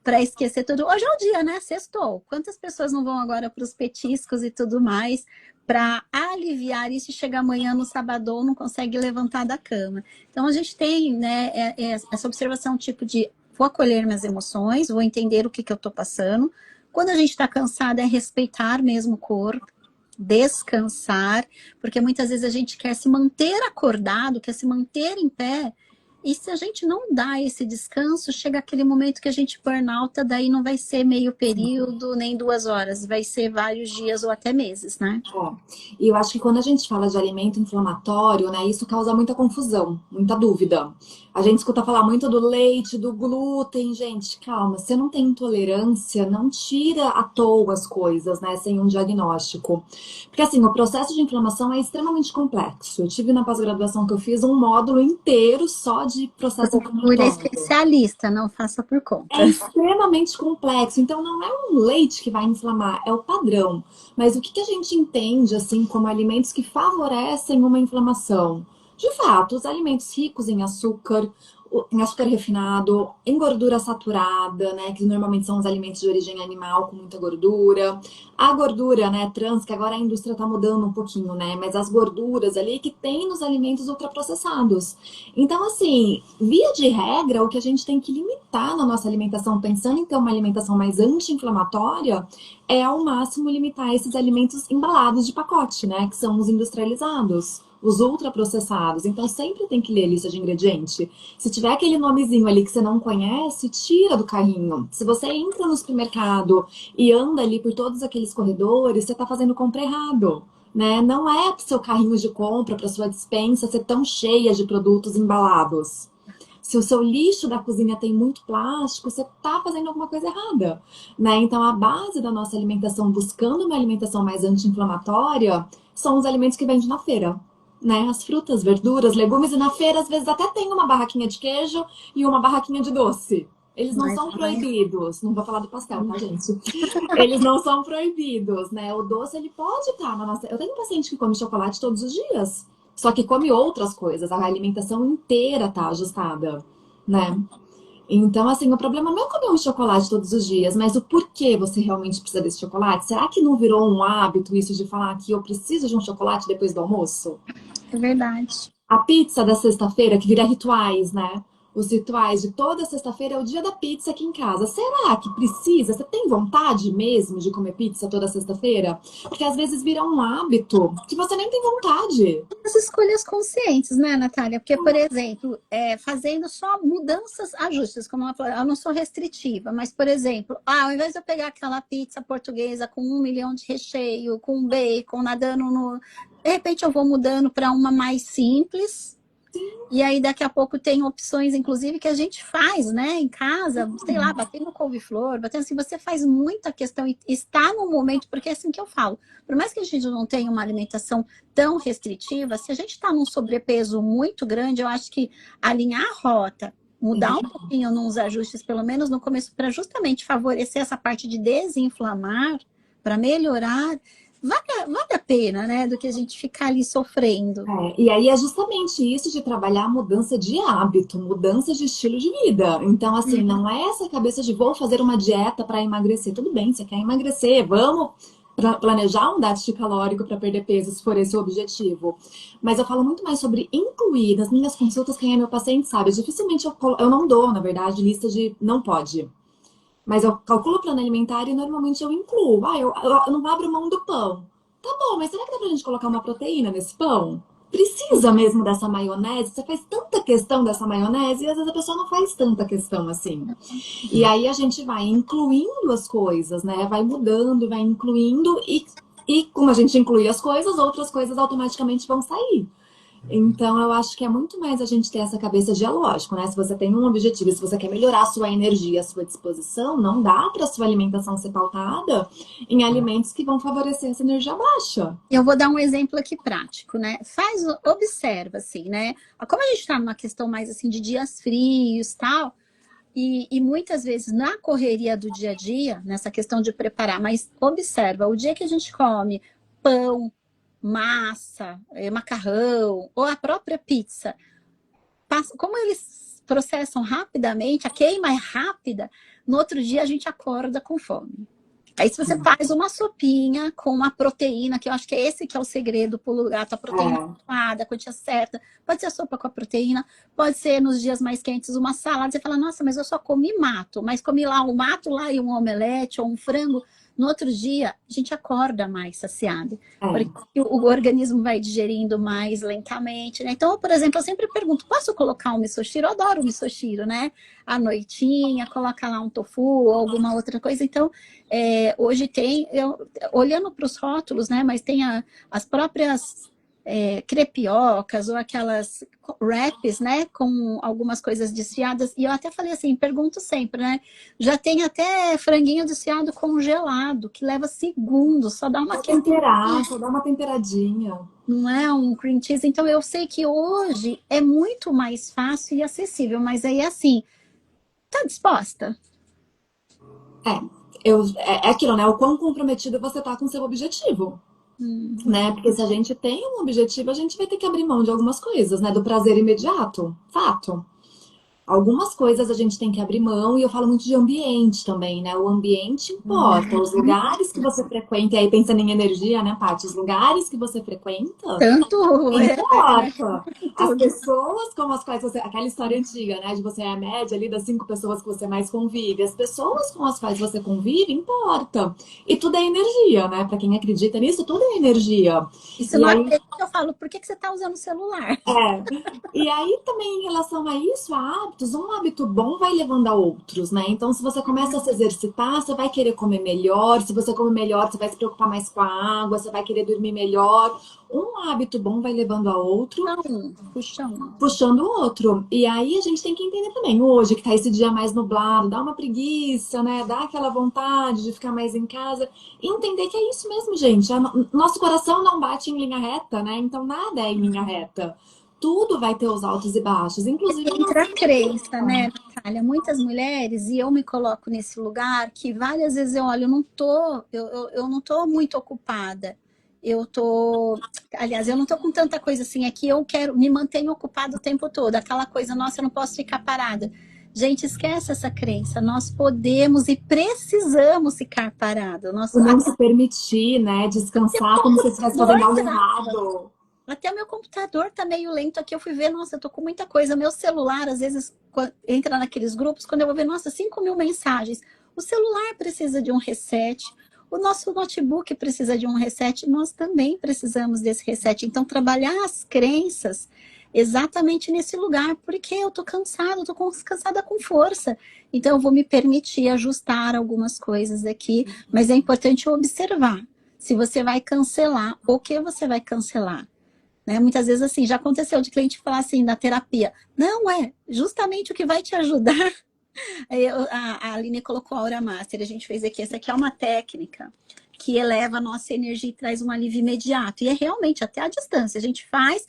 para esquecer tudo. Hoje é o dia, né? Sextou. Quantas pessoas não vão agora para os petiscos e tudo mais para aliviar isso e chegar amanhã no sabadão não consegue levantar da cama. Então a gente tem, né, essa observação tipo de vou acolher minhas emoções, vou entender o que eu estou passando. Quando a gente está cansada é respeitar mesmo o corpo, descansar, porque muitas vezes a gente quer se manter acordado, quer se manter em pé, e se a gente não dá esse descanso, chega aquele momento que a gente burnouta, daí não vai ser meio período, nem 2 horas, vai ser vários dias ou até meses, né? É. E eu acho que quando a gente fala de alimento inflamatório, né, isso causa muita confusão, muita dúvida. A gente escuta falar muito do leite, do glúten, gente, calma, você não tem intolerância, não tira à toa as coisas, né, sem um diagnóstico. Porque assim, o processo de inflamação é extremamente complexo. Eu tive na pós-graduação que eu fiz um módulo inteiro só de processo Procure inflamatório. especialista, não faça por É conta. extremamente complexo, então não é um leite que vai inflamar, é o padrão. Mas o que a gente entende assim como alimentos que favorecem uma inflamação? De fato, os alimentos ricos em açúcar, em açúcar refinado, em gordura saturada, né? Que normalmente são os alimentos de origem animal com muita gordura. A gordura, né, trans, que agora a indústria tá mudando um pouquinho, né? Mas as gorduras ali que tem nos alimentos ultraprocessados. Então, assim, via de regra, o que a gente tem que limitar na nossa alimentação, pensando em ter uma alimentação mais anti-inflamatória, é ao máximo limitar esses alimentos embalados de pacote, né? Que são os industrializados, os ultraprocessados. Então sempre tem que ler a lista de ingrediente. Se tiver aquele nomezinho ali que você não conhece, tira do carrinho. Se você entra no supermercado e anda ali por todos aqueles corredores, você está fazendo compra errado. Né? Não é para o seu carrinho de compra, para sua despensa ser tão cheia de produtos embalados. Se o seu lixo da cozinha tem muito plástico, você está fazendo alguma coisa errada, né? Então, a base da nossa alimentação, buscando uma alimentação mais anti-inflamatória, são os alimentos que vendem na feira, né? As frutas, verduras, legumes, e na feira, às vezes, até tem uma barraquinha de queijo e uma barraquinha de doce. Eles não Mas, são ai, proibidos. Não vou falar do pastel, tá, gente? Eles não são proibidos, né? O doce, ele pode estar na nossa... Eu tenho um paciente que come chocolate todos os dias. Só que come outras coisas. A alimentação inteira tá ajustada, né? Então, assim, o problema não é comer um chocolate todos os dias, mas o porquê você realmente precisa desse chocolate? Será que não virou um hábito isso de falar que eu preciso de um chocolate depois do almoço? é verdade. A pizza da sexta-feira, que vira rituais, né? Os rituais de toda sexta-feira é o dia da pizza aqui em casa. Será que precisa? Você tem vontade mesmo de comer pizza toda sexta-feira? Porque às vezes vira um hábito que você nem tem vontade. As escolhas conscientes, né, Natália? Porque, por exemplo, fazendo só mudanças, ajustes, como ela falou, eu não sou restritiva, mas, por exemplo, ao invés de eu pegar aquela pizza portuguesa com 1 milhão de recheio, com bacon, nadando no. De repente eu vou mudando para uma mais simples. E aí, daqui a pouco, tem opções, inclusive, que a gente faz, né, em casa, sei lá, batendo couve-flor, batendo assim, você faz muita questão e está no momento, porque é assim que eu falo. Por mais que a gente não tenha uma alimentação tão restritiva, se a gente está num sobrepeso muito grande, eu acho que alinhar a rota, mudar um pouquinho nos ajustes, pelo menos no começo, para justamente favorecer essa parte de desinflamar, para melhorar, vale a pena, né, do que a gente ficar ali sofrendo. E aí é justamente isso de trabalhar a mudança de hábito, mudança de estilo de vida. Então, assim, não é essa cabeça de vou fazer uma dieta para emagrecer. Tudo bem, você quer emagrecer, vamos planejar um déficit calórico para perder peso, se for esse o objetivo. Mas eu falo muito mais sobre incluir nas minhas consultas, quem é meu paciente sabe. Dificilmente eu não dou, na verdade, lista de não pode. Mas eu calculo o plano alimentar e normalmente eu incluo. Eu não abro mão do pão. Tá bom, mas será que dá pra gente colocar uma proteína nesse pão? Precisa mesmo dessa maionese? Você faz tanta questão dessa maionese e às vezes a pessoa não faz tanta questão assim. E aí a gente vai incluindo as coisas, né? Vai mudando, vai incluindo e como a gente inclui as coisas, outras coisas automaticamente vão sair. Então, eu acho que é muito mais a gente ter essa cabeça de lógico, né? Se você tem um objetivo, se você quer melhorar a sua energia, a sua disposição, não dá para a sua alimentação ser pautada em alimentos que vão favorecer essa energia baixa. Eu vou dar um exemplo aqui prático, né? Observa, assim, né? Como a gente está numa questão mais assim de dias frios, tal, e muitas vezes na correria do dia a dia, nessa questão de preparar, mas observa, o dia que a gente come pão, massa, macarrão, ou a própria pizza, como eles processam rapidamente, a queima é rápida, no outro dia a gente acorda com fome. Aí se você faz uma sopinha com uma proteína, que eu acho que é esse que é o segredo para o gato, a proteína adequada, a quantia certa. Pode ser a sopa com a proteína, pode ser nos dias mais quentes uma salada. Você fala, nossa, mas eu só comi mato. Mas comi lá um mato lá e um omelete ou um frango. No outro dia, a gente acorda mais saciado. Porque o organismo vai digerindo mais lentamente, né? Então, por exemplo, eu sempre pergunto, posso colocar um misoshiro? Eu adoro o misoshiro, né? À noitinha, coloca lá um tofu ou alguma outra coisa. Então, hoje tem, olhando para os rótulos, né? Mas tem as próprias crepiocas ou aquelas wraps, né? Com algumas coisas desfiadas. E eu até falei assim, pergunto sempre, né? Já tem até franguinho desfiado congelado, que leva segundos, só dá uma temperar, só dá uma temperadinha. Não é um cream cheese. Então, eu sei que hoje é muito mais fácil e acessível. Mas aí, assim, tá disposta? É aquilo, né? O quão comprometido você tá com o seu objetivo. Né? Porque se a gente tem um objetivo, a gente vai ter que abrir mão de algumas coisas, né? Do prazer imediato, fato. Algumas coisas a gente tem que abrir mão, e eu falo muito de ambiente também, né? O ambiente importa, os lugares que você frequenta, e aí pensando em energia, né, Paty? Os lugares que você frequenta Tanto importa. As tudo. pessoas com as quais você. Aquela história antiga, né? De você é a média ali das 5 pessoas que você mais convive. As pessoas com as quais você convive importa. E tudo é energia, né? Pra quem acredita nisso, tudo é energia. E se E não aí acredita, eu falo, por que que você está usando o celular? e aí também em relação a isso, a hábitos, um hábito bom vai levando a outros, né? Então, se você começa a se exercitar, você vai querer comer melhor. Se você come melhor, você vai se preocupar mais com a água, você vai querer dormir melhor. Um hábito bom vai levando a outro, Não, puxão. puxando o outro. E aí a gente tem que entender também, hoje que tá esse dia mais nublado, dá uma preguiça, né? Dá aquela vontade de ficar mais em casa. E entender que é isso mesmo, gente. Nosso coração não bate em linha reta, né? Então nada é em linha reta. Tudo vai ter os altos e baixos, inclusive a Entra nossa a crença, vida. né, Natália? Muitas mulheres, e eu me coloco nesse lugar, que várias vezes eu olho, eu não tô muito ocupada. Aliás, eu não tô com tanta coisa assim aqui, eu quero, me mantenho ocupada o tempo todo. Aquela coisa, nossa, eu não posso ficar parada. Gente, esquece essa crença. Nós podemos e precisamos ficar parados. O não se permitir, né? Descansar como se você estivesse fazendo algo errado. Até o meu computador tá meio lento aqui. Eu fui ver, nossa, eu tô com muita coisa. Meu celular, às vezes, entra naqueles grupos, quando eu vou ver, nossa, 5.000 mensagens. O celular precisa de um reset. O nosso notebook precisa de um reset. Nós também precisamos desse reset. Então, trabalhar as crenças exatamente nesse lugar, porque eu tô cansada, cansada com força. Então, eu vou me permitir ajustar algumas coisas aqui, mas é importante observar se você vai cancelar, o que você vai cancelar. Né? Muitas vezes, assim, já aconteceu de cliente falar assim, na terapia, não é justamente o que vai te ajudar. A Aline colocou a Aura Master, a gente fez aqui, essa aqui é uma técnica que eleva a nossa energia e traz um alívio imediato. E é realmente até a distância, a gente faz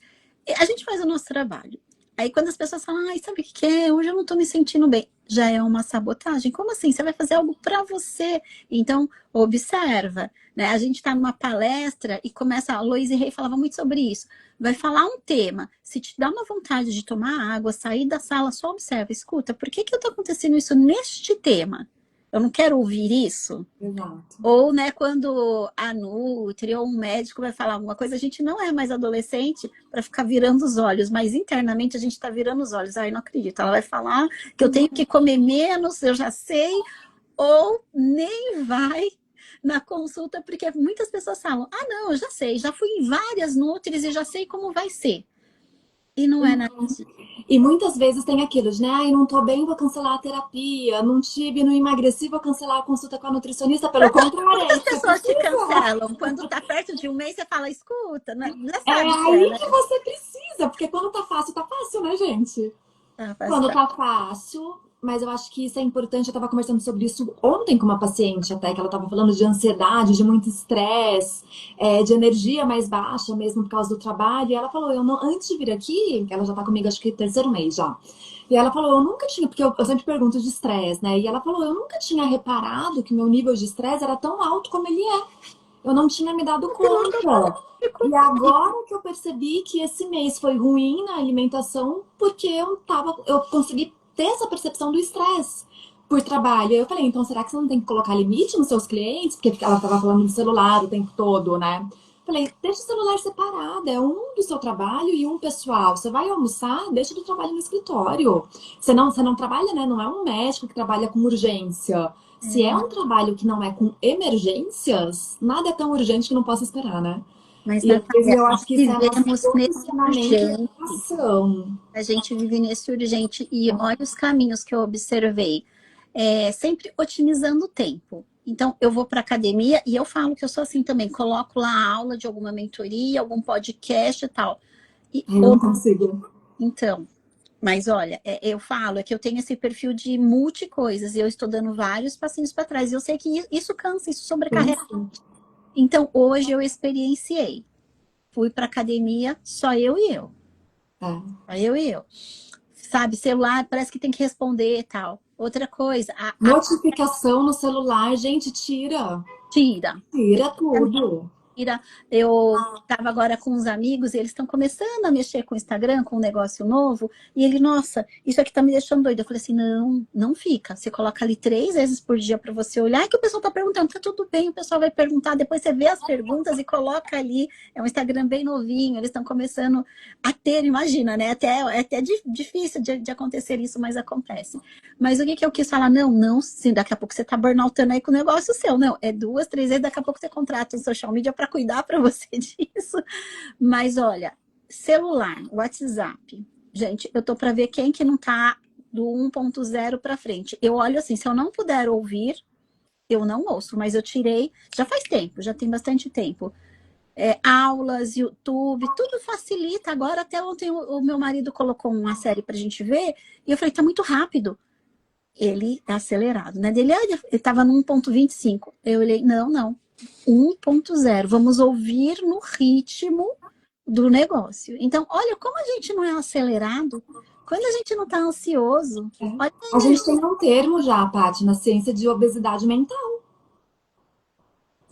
o nosso trabalho. Aí quando as pessoas falam, ai, sabe o que é? Hoje eu não tô me sentindo bem. Já é uma sabotagem. Como assim? Você vai fazer algo para você. Então, observa. Né? A gente está numa palestra e começa, a Loise Rei falava muito sobre isso. Vai falar um tema. Se te dá uma vontade de tomar água, sair da sala, só observa. Escuta, por que está acontecendo isso neste tema? Eu não quero ouvir isso. Exato. Ou, né, quando a Nutri ou um médico vai falar alguma coisa, a gente não é mais adolescente para ficar virando os olhos, mas internamente a gente está virando os olhos. Ai, não acredito. Ela vai falar que eu tenho que comer menos, eu já sei, ou nem vai na consulta, porque muitas pessoas falam, ah, não, eu já sei, já fui em várias Nutris e já sei como vai ser. E não é nada disso. E muitas vezes tem aquilo de, né, ai, não tô bem, vou cancelar a terapia, não tive, não emagreci, vou cancelar a consulta com a nutricionista. Pelo contrário, é Muitas isso que você pessoas te precisa. cancelam. Quando tá perto de um mês, você fala, escuta, não É sabe o que é, aí né? que você precisa, porque quando tá fácil, né, gente? Ah, faz Quando parte. tá fácil, mas eu acho que isso é importante. Eu tava conversando sobre isso ontem com uma paciente, até que ela tava falando de ansiedade, de muito estresse, de energia mais baixa mesmo por causa do trabalho. E ela falou, eu não, antes de vir aqui, ela já tá comigo acho que terceiro mês já. E ela falou, eu nunca tinha, porque eu sempre pergunto de estresse, né? E ela falou, eu nunca tinha reparado que meu nível de estresse era tão alto como ele é. Eu não tinha me dado conta. E agora que eu percebi que esse mês foi ruim na alimentação, porque eu consegui ter essa percepção do estresse por trabalho. Aí eu falei, então será que você não tem que colocar limite nos seus clientes? Porque ela estava falando do celular o tempo todo, né? Falei, deixa o celular separado, é um do seu trabalho e um pessoal. Você vai almoçar, deixa do trabalho no escritório. Você não trabalha, né? Não é um médico que trabalha com urgência. Se é um trabalho que não é com emergências, nada é tão urgente que não possa esperar, né? Mas, E às vezes Natália, eu nós acho que isso é nosso vivemos nesse posicionamento e urgente. ação. A gente vive nesse urgente. E olha os caminhos que eu observei. Sempre otimizando o tempo. Então, eu vou para academia e eu falo que eu sou assim também. Coloco lá a aula de alguma mentoria, algum podcast e tal. E, Eu não consigo. então, mas olha, eu falo é que eu tenho esse perfil de multi-coisas e eu estou dando vários passinhos para trás. E eu sei que isso cansa, isso sobrecarrega. Então, hoje eu experienciei. Fui para academia, só eu e eu. É. Só eu e eu. Sabe, celular parece que tem que responder e tal. Outra coisa, Notificação no celular, gente, tira. tira. Tira tudo. Eu estava agora com uns amigos e eles estão começando a mexer com o Instagram, com um negócio novo. E ele, nossa, isso aqui tá me deixando doido. Eu falei assim, não, não fica. Você coloca ali 3 vezes por dia para você olhar, que o pessoal tá perguntando. Tá tudo bem, o pessoal vai perguntar. Depois você vê as perguntas e coloca ali. É um Instagram bem novinho, eles estão começando a ter, imagina, né? É até difícil de acontecer isso, mas acontece. Mas o que que eu quis falar? Não, não, sim, daqui a pouco você tá burnoutando aí com o negócio seu. Não, é 2, 3 vezes, daqui a pouco você contrata um social media para cuidar para você disso. Mas olha, celular, WhatsApp. Gente, eu tô para ver quem que não tá do 1.0 para frente. Eu olho assim, se eu não puder ouvir, eu não ouço, mas eu tirei, já faz tempo, já tem bastante tempo. Aulas, YouTube, tudo facilita. Agora, até ontem, o meu marido colocou uma série pra gente ver, e eu falei, tá muito rápido. Ele é acelerado, né? Ele estava no 1.25. Eu olhei, não, não. 1.0. Vamos ouvir no ritmo do negócio. Então, olha como a gente não é acelerado. Quando a gente não está ansioso, olha A aí. gente tem um termo já, Paty, na ciência de obesidade mental.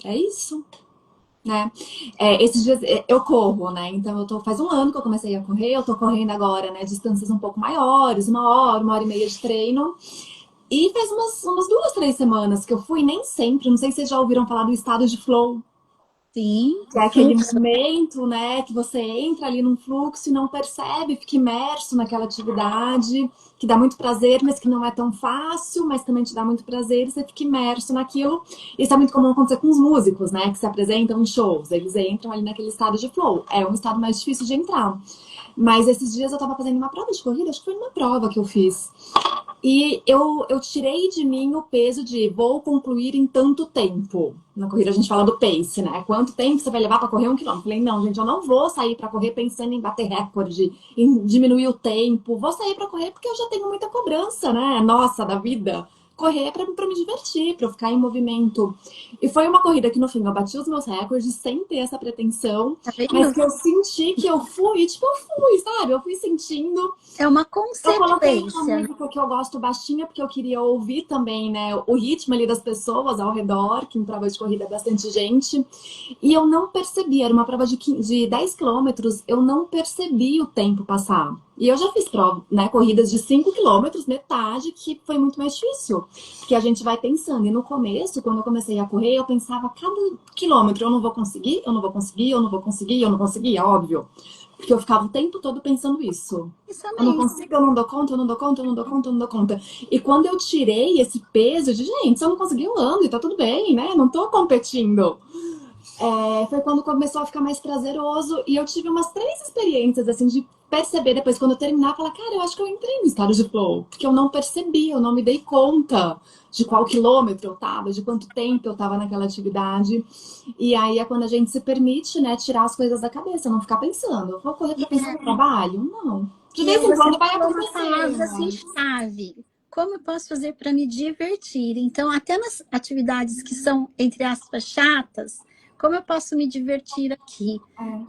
É isso, né? Esses dias eu corro, né? Então faz um ano que eu comecei a correr, eu tô correndo agora, né? Distâncias um pouco maiores, 1 hora, 1 hora e meia de treino. E faz umas 2, 3 semanas que eu fui, nem sempre, não sei se vocês já ouviram falar do estado de flow. Sim, Que é aquele fluxo. momento, né, que você entra ali num fluxo e não percebe, fica imerso naquela atividade, que dá muito prazer, mas que não é tão fácil, mas também te dá muito prazer, e você fica imerso naquilo. Isso é muito comum acontecer com os músicos, né, que se apresentam em shows, eles entram ali naquele estado de flow. É um estado mais difícil de entrar. Mas esses dias eu tava fazendo uma prova de corrida, acho que foi uma prova que eu fiz. E eu tirei de mim o peso de vou concluir em tanto tempo. Na corrida a gente fala do pace, né? Quanto tempo você vai levar para correr 1 quilômetro? Falei, não, gente, eu não vou sair para correr pensando em bater recorde, em diminuir o tempo. Vou sair para correr porque eu já tenho muita cobrança, né? Nossa, da vida. Correr para me divertir, para eu ficar em movimento. E foi uma corrida que no fim eu bati os meus recordes sem ter essa pretensão, Tá mas vendo? que eu senti que eu fui, tipo, eu fui, sabe? Eu fui sentindo. É uma Eu coloquei uma consequência, né? música que eu gosto baixinha, porque eu queria ouvir também, né, o ritmo ali das pessoas ao redor, que em prova de corrida é bastante gente. E eu não percebi, era uma prova de 10 quilômetros, eu não percebi o tempo passar. E eu já fiz prova, né, corridas de 5 quilômetros, metade, que foi muito mais difícil. Porque a gente vai pensando. E no começo, quando eu comecei a correr, eu pensava, cada quilômetro eu não vou conseguir, eu não vou conseguir, eu não vou conseguir, eu não conseguia, óbvio. Porque eu ficava o tempo todo pensando isso. Eu não Pensamento. consigo, eu não dou conta, eu não dou conta, eu não dou conta, eu não dou conta. E quando eu tirei esse peso de, gente, se eu não conseguir, eu ando e tá tudo bem, né? Não tô competindo. Foi quando começou a ficar mais prazeroso. E eu tive umas 3 experiências, assim, de perceber depois, quando eu terminar, falar, cara, eu acho que eu entrei no estado de flow. Porque eu não percebi, eu não me dei conta de qual quilômetro eu tava, de quanto tempo eu tava naquela atividade. E aí é quando a gente se permite, né, tirar as coisas da cabeça, não ficar pensando. Eu vou correr pra pensar no trabalho? Não. De E vez aí em você quando vai falou uma acontecer, palavra assim mas... chave. Como eu posso fazer para me divertir? Então, até nas atividades que são, entre aspas, chatas, como eu posso me divertir aqui?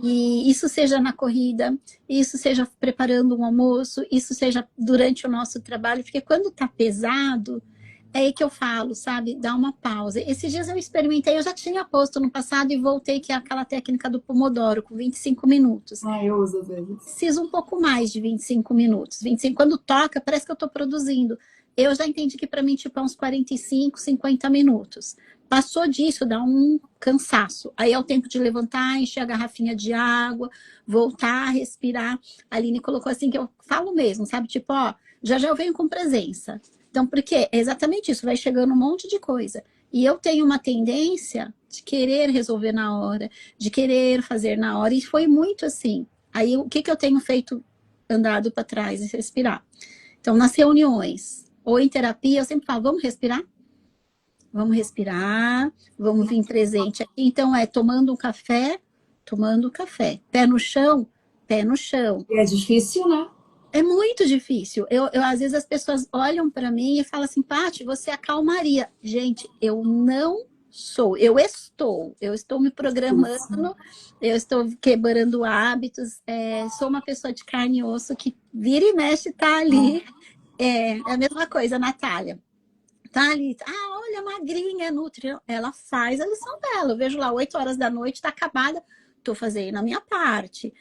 E isso seja na corrida, isso seja preparando um almoço, isso seja durante o nosso trabalho, porque quando tá pesado, é aí que eu falo, sabe? Dá uma pausa. Esses dias eu experimentei, eu já tinha posto no passado e voltei, que é aquela técnica do Pomodoro, com 25 minutos. Eu uso às vezes. Preciso um pouco mais de 25 minutos. 25, quando toca, parece que eu estou produzindo. Eu já entendi que para mim, tipo, é uns 45, 50 minutos. Passou disso, dá um cansaço. Aí é o tempo de levantar, encher a garrafinha de água, voltar a respirar. A Aline colocou assim, que eu falo mesmo, sabe? Tipo, ó, já já eu venho com presença. Então, porque é exatamente isso, vai chegando um monte de coisa. E eu tenho uma tendência de querer resolver na hora, de querer fazer na hora, e foi muito assim. Aí, o que eu tenho feito? Andado para trás e respirar. Então, nas reuniões ou em terapia, eu sempre falo: vamos respirar? Vamos respirar, vamos vir presente aqui. Então, tomando um café, tomando café. Pé no chão, pé no chão. E é difícil, né? É muito difícil. Às vezes as pessoas olham para mim e falam assim, Paty, você acalmaria. Gente, eu não sou. Eu estou me programando, eu estou quebrando hábitos. Sou uma pessoa de carne e osso que vira e mexe tá ali. É a mesma coisa, Natália. tá ali, olha, magrinha, nutri. Ela faz a lição dela. Eu vejo lá 8 horas da noite, tá acabada, tô fazendo a minha parte.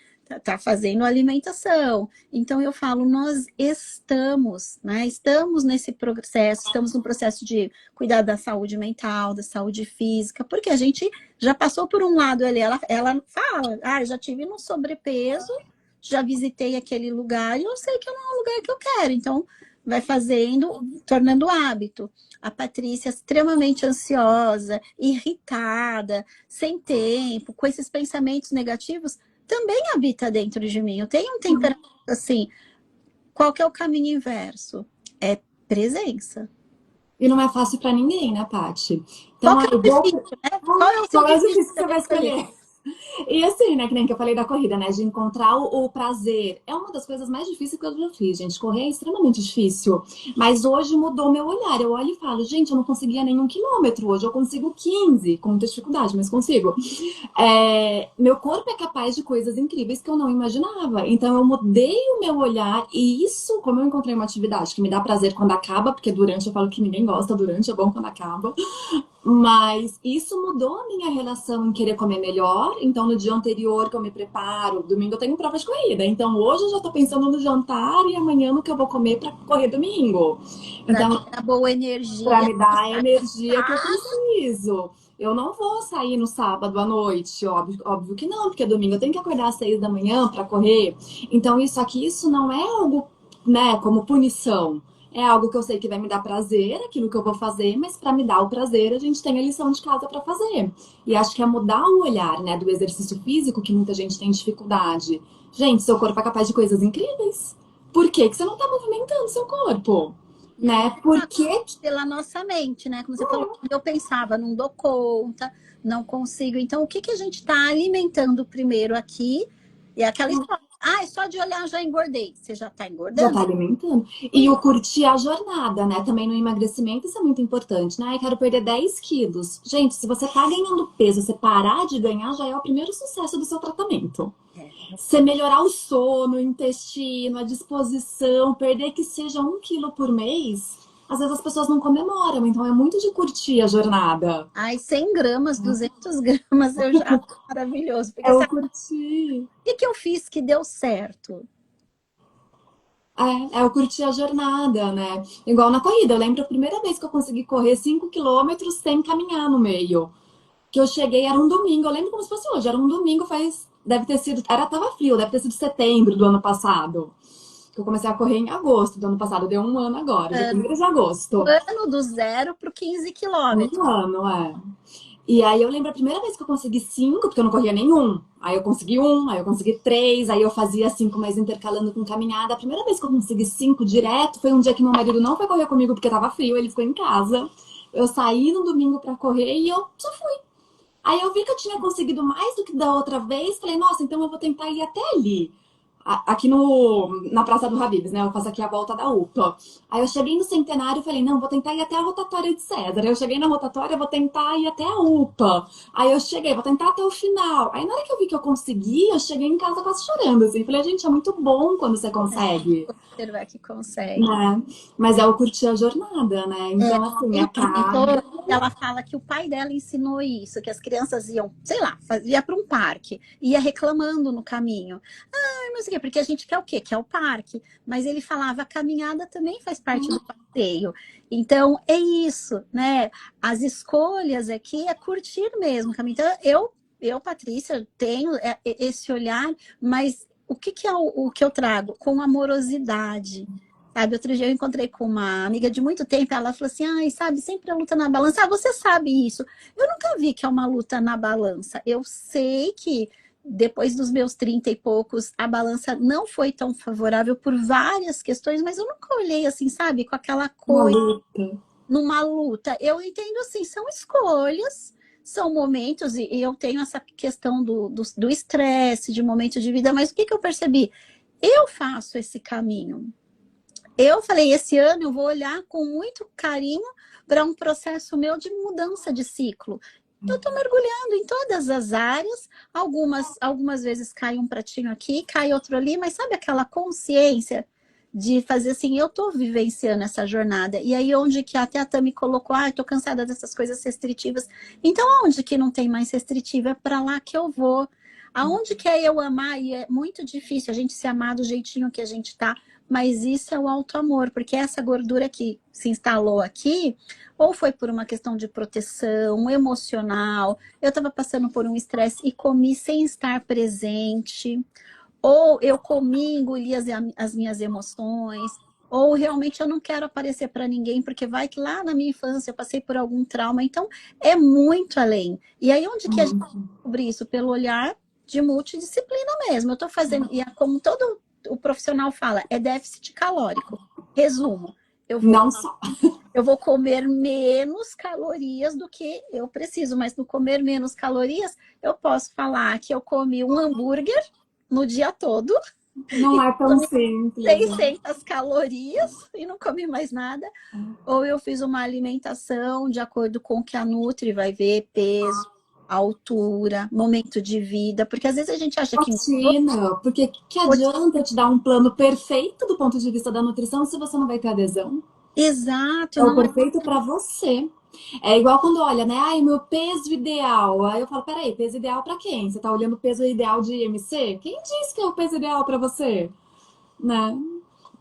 Tá fazendo alimentação. Então eu falo, nós estamos, né? Estamos nesse processo, estamos no processo de cuidar da saúde mental, da saúde física, porque a gente já passou por um lado ali, ela fala, já tive no sobrepeso, já visitei aquele lugar e eu sei que não é um lugar que eu quero. Então, vai fazendo, tornando hábito. A Patrícia extremamente ansiosa, irritada, sem tempo, com esses pensamentos negativos, também habita dentro de mim. Eu tenho um temperamento assim. Qual que é o caminho inverso? É presença. E não é fácil para ninguém, né, Paty? Qual Então, que é o difícil, né? Qual é o seu qual é o difícil difícil que que você você vai vai escolher? escolher? E assim, né, que nem que eu falei da corrida, né, de encontrar o prazer. É uma das coisas mais difíceis que eu já fiz, gente. Correr é extremamente difícil. Mas hoje mudou meu olhar. Eu olho e falo, gente, eu não conseguia nenhum quilômetro. Hoje eu consigo 15, com muita dificuldade, mas consigo. Meu corpo é capaz de coisas incríveis que eu não imaginava. Então eu mudei o meu olhar e isso, como eu encontrei uma atividade que me dá prazer quando acaba, porque durante eu falo que ninguém gosta, durante é bom quando acaba. Mas isso mudou a minha relação em querer comer melhor. Então, no dia anterior que eu me preparo, domingo eu tenho prova de corrida. Então, hoje eu já tô pensando no jantar e amanhã no que eu vou comer para correr domingo. Para Então, ter a boa para energia. me dar a energia que eu preciso. Eu não vou sair no sábado à noite, óbvio que não, porque domingo eu tenho que acordar às 6 da manhã para correr. Então, isso não é algo, né, como punição. É algo que eu sei que vai me dar prazer, aquilo que eu vou fazer, mas para me dar o prazer, a gente tem a lição de casa para fazer. E acho que é mudar o olhar, né, do exercício físico, que muita gente tem dificuldade. Gente, seu corpo é capaz de coisas incríveis. Por que que você não tá movimentando seu corpo? E aí, Né? Por que pela nossa mente, né? Como você falou, eu pensava, não dou conta, não consigo. Então, o que que a gente está alimentando primeiro aqui? E aquela história. É só de olhar já engordei. Você já está já tá engordando? alimentando? E o curtir a jornada, né? Também no emagrecimento, isso é muito importante, né? Eu quero perder 10 quilos. Gente, se você tá ganhando peso, você parar de ganhar, já é o primeiro sucesso do seu tratamento. É. Você melhorar o sono, o intestino, a disposição, perder que seja 1 quilo por mês, às vezes as pessoas não comemoram, então é muito de curtir a jornada. 100 gramas, 200 gramas, eu já acho maravilhoso. Porque É o sabe curtir. o que que eu fiz que deu certo? É o curtir a jornada, né? Igual na corrida. Eu lembro a primeira vez que eu consegui correr 5 quilômetros sem caminhar no meio. Que eu cheguei, era um domingo, eu lembro como se fosse hoje, era um domingo, deve ter sido, tava frio, deve ter sido setembro do ano passado. Que eu comecei a correr em agosto do ano passado, deu um ano agora, dia 1º de O agosto. ano do 0 para o 15 Um quilômetros. ano, é. E aí eu lembro a primeira vez que eu consegui 5, porque eu não corria nenhum. Aí eu consegui 1, aí eu consegui 3, aí eu fazia 5, mas intercalando com caminhada. A primeira vez que eu consegui 5 direto foi um dia que meu marido não foi correr comigo porque tava frio, ele ficou em casa. Eu saí no domingo pra correr e eu só fui. Aí eu vi que eu tinha conseguido mais do que da outra vez. Falei, nossa, então eu vou tentar ir até ali. Aqui na Praça do Habib's, né? Eu faço aqui a volta da UPA. Aí eu cheguei no Centenário e falei, não, vou tentar ir até a rotatória de César. Aí eu cheguei na rotatória, vou tentar ir até a UPA. Aí eu cheguei, vou tentar até o final. Aí na hora que eu vi que eu consegui, eu cheguei em casa quase chorando, assim. Falei, gente, é muito bom quando você consegue. Observar que consegue. Né? Mas é o curtir a jornada, né? Então, assim, Então, acaba. ela fala que o pai dela ensinou isso, que as crianças iam, sei lá, ia para um parque, ia reclamando no caminho. Mas o quê? Porque a gente quer o quê? Quer o parque. Mas ele falava, a caminhada também faz parte do passeio. Então, é isso, né? As escolhas aqui é curtir mesmo o caminho. Então, Patrícia, tenho esse olhar, mas o que que é o que eu trago? Com amorosidade. Sabe, outro dia eu encontrei com uma amiga de muito tempo, ela falou assim, sabe, sempre a luta na balança. Você sabe isso. Eu nunca vi que é uma luta na balança. Eu sei que depois dos meus 30 e poucos, a balança não foi tão favorável por várias questões, mas eu nunca olhei assim, sabe, com aquela Uma coisa, luta. numa luta. Eu entendo assim, são escolhas, são momentos, e eu tenho essa questão do estresse, de momentos de vida, mas o que que eu percebi? Eu faço esse caminho. Eu falei, esse ano eu vou olhar com muito carinho para um processo meu de mudança de ciclo. Eu estou mergulhando em todas as áreas, algumas vezes cai um pratinho aqui, cai outro ali, mas sabe aquela consciência de fazer assim, eu tô vivenciando essa jornada. E aí, onde que até a Tami colocou, tô cansada dessas coisas restritivas. Então, onde que não tem mais restritivo? É para lá que eu vou. Aonde que é eu amar? E é muito difícil a gente se amar do jeitinho que a gente tá. Mas isso é o auto-amor, porque essa gordura que se instalou aqui, ou foi por uma questão de proteção emocional, eu estava passando por um estresse e comi sem estar presente, ou eu comi, engoli as minhas emoções, ou realmente eu não quero aparecer para ninguém, porque vai que lá na minha infância eu passei por algum trauma. Então, é muito além. E aí, onde que a gente descobre isso? Pelo olhar de multidisciplina mesmo. Eu estou fazendo, e como todo o profissional fala, é déficit calórico. Resumo, eu vou, Não só. eu vou comer menos calorias do que eu preciso, mas no comer menos calorias, eu posso falar que eu comi um hambúrguer no dia todo, Não é tão simples. 600 calorias e não comi mais nada. Ou eu fiz uma alimentação de acordo com o que a Nutri vai ver, peso, altura, momento de vida, porque às vezes a gente acha que Rotina, porque que adianta eu te dar um plano perfeito do ponto de vista da nutrição se você não vai ter adesão? exato, É o não é perfeito para você. É igual quando olha, né? Ai, meu peso ideal. Aí eu falo, peraí, peso ideal para quem? Você tá olhando o peso ideal de IMC? Quem disse que é o peso ideal para você? Né?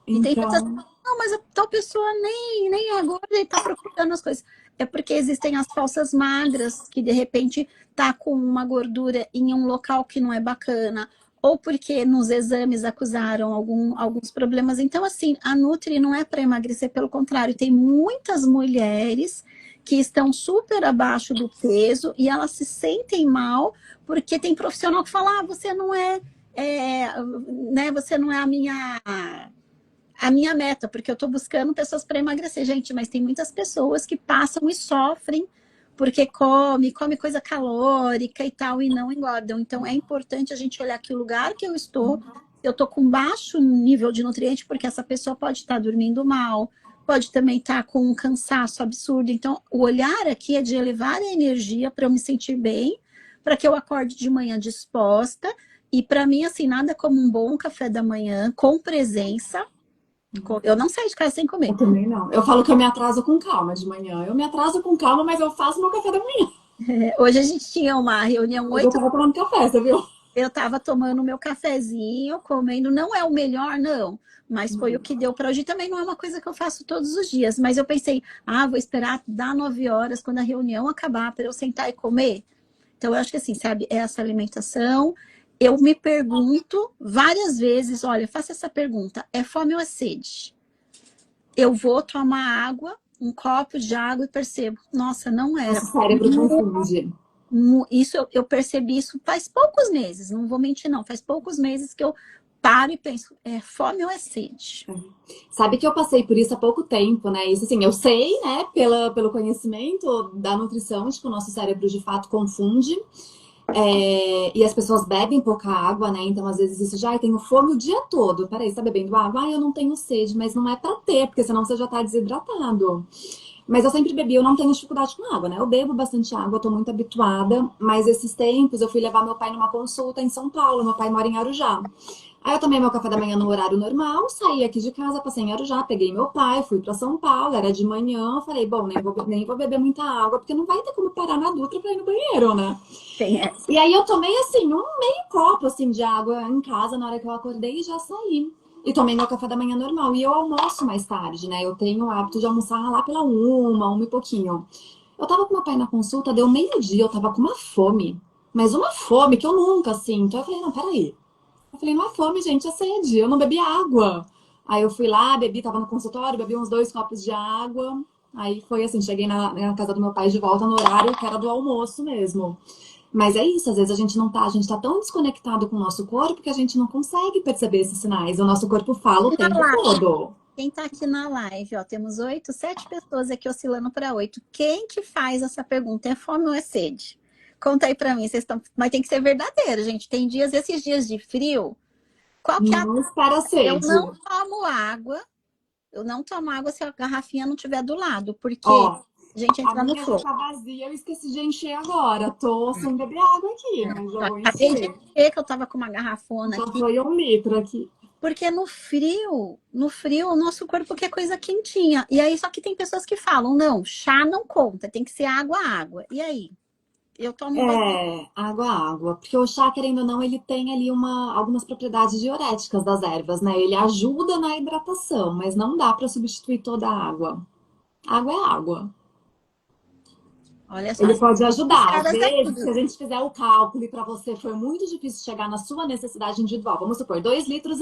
e tem muitas. Então, Não, mas a tal pessoa nem é gorda e tá procurando as coisas. É porque existem as falsas magras, que de repente tá com uma gordura em um local que não é bacana, ou porque nos exames acusaram alguns problemas. Então, assim, a Nutri não é para emagrecer, pelo contrário, tem muitas mulheres que estão super abaixo do peso e elas se sentem mal porque tem profissional que fala, você não né, você não é a minha meta, porque eu estou buscando pessoas para emagrecer, gente, mas tem muitas pessoas que passam e sofrem porque come coisa calórica e tal, e não engordam. Então é importante a gente olhar que o lugar que eu estou, eu estou com baixo nível de nutriente, porque essa pessoa pode estar dormindo mal, pode também estar com um cansaço absurdo. Então, o olhar aqui é de elevar a energia para eu me sentir bem, para que eu acorde de manhã disposta. E para mim, assim, nada como um bom café da manhã, com presença. Eu não saio de casa sem comer. eu também não. Eu falo que eu me atraso com calma de manhã. Eu me atraso com calma, mas eu faço meu café da manhã. Hoje a gente tinha uma reunião Hoje eu 8. tava tomando café, você viu? Eu estava tomando meu cafezinho, comendo. Não é o melhor, não. Mas foi o que deu para hoje. Também não é uma coisa que eu faço todos os dias. Mas eu pensei, vou esperar dar 9 horas, quando a reunião acabar, para eu sentar e comer. Então, eu acho que assim, sabe, é essa alimentação. Eu me pergunto várias vezes, olha, faça essa pergunta, é fome ou é sede? Eu vou tomar água, um copo de água e percebo, nossa, não era. Nosso cérebro confunde. Isso eu percebi isso faz poucos meses, não vou mentir não, faz poucos meses que eu paro e penso, é fome ou é sede? Sabe que eu passei por isso há pouco tempo, né? Isso assim, eu sei, né, pelo conhecimento da nutrição, de que o nosso cérebro de fato confunde. E as pessoas bebem pouca água, né? Então, às vezes, isso já, tenho fome o dia todo. Peraí, você tá bebendo água? Eu não tenho sede, mas não é pra ter, porque senão você já tá desidratado. Mas eu sempre bebi, eu não tenho dificuldade com água, né? Eu bebo bastante água, eu tô muito habituada. Mas esses tempos eu fui levar meu pai numa consulta em São Paulo. Meu pai mora em Arujá. Aí eu tomei meu café da manhã no horário normal, saí aqui de casa, passei em Arujá, peguei meu pai, fui pra São Paulo, era de manhã. Falei, bom, nem vou beber muita água, porque não vai ter como parar na Dutra pra ir no banheiro, né? Tem essa. E aí eu tomei, assim, um meio copo, assim, de água em casa na hora que eu acordei e já saí. E tomei meu café da manhã normal. E eu almoço mais tarde, né? Eu tenho o hábito de almoçar lá pela uma e pouquinho. Eu tava com meu pai na consulta, deu meio-dia, eu tava com uma fome. Mas uma fome que eu nunca sinto. Aí eu falei, não, peraí. Eu falei, não é fome, gente, é sede. Eu não bebi água. Aí eu fui lá, bebi, tava no consultório, bebi uns 2 copos de água. Aí foi assim, cheguei na casa do meu pai de volta no horário que era do almoço mesmo. Mas é isso, às vezes a gente tá tão desconectado com o nosso corpo que a gente não consegue perceber esses sinais. O nosso corpo fala o tempo todo. Quem tá aqui na live, ó, temos 8, 7 pessoas aqui oscilando para 8. Quem que faz essa pergunta? É fome ou é sede? Conta aí para mim, vocês estão. Mas tem que ser verdadeiro, gente. Tem dias, esses dias de frio, qual que é a. Não espera a Eu sede. não tomo água. Eu não tomo água se a garrafinha não estiver do lado, porque Ó, a gente a entra no minha já flow. tá vazia, eu esqueci de encher agora. Tô sem beber água aqui, mas já Eu vou acabei de encher. ver que eu tava com uma garrafona Já aqui. foi 1 litro aqui. Porque no frio, o nosso corpo quer coisa quentinha. E aí, só que tem pessoas que falam, não, chá não conta, tem que ser água, água. E aí? Eu tomo banho. Água. Porque o chá, querendo ou não, ele tem ali algumas propriedades diuréticas das ervas, né? Ele ajuda na hidratação, mas não dá para substituir toda a água. Água é água. Olha só, Ele as pode ajudar. Às caras aqui. vezes, se a gente fizer o cálculo e para você foi muito difícil chegar na sua necessidade individual, vamos supor, 2,5 litros.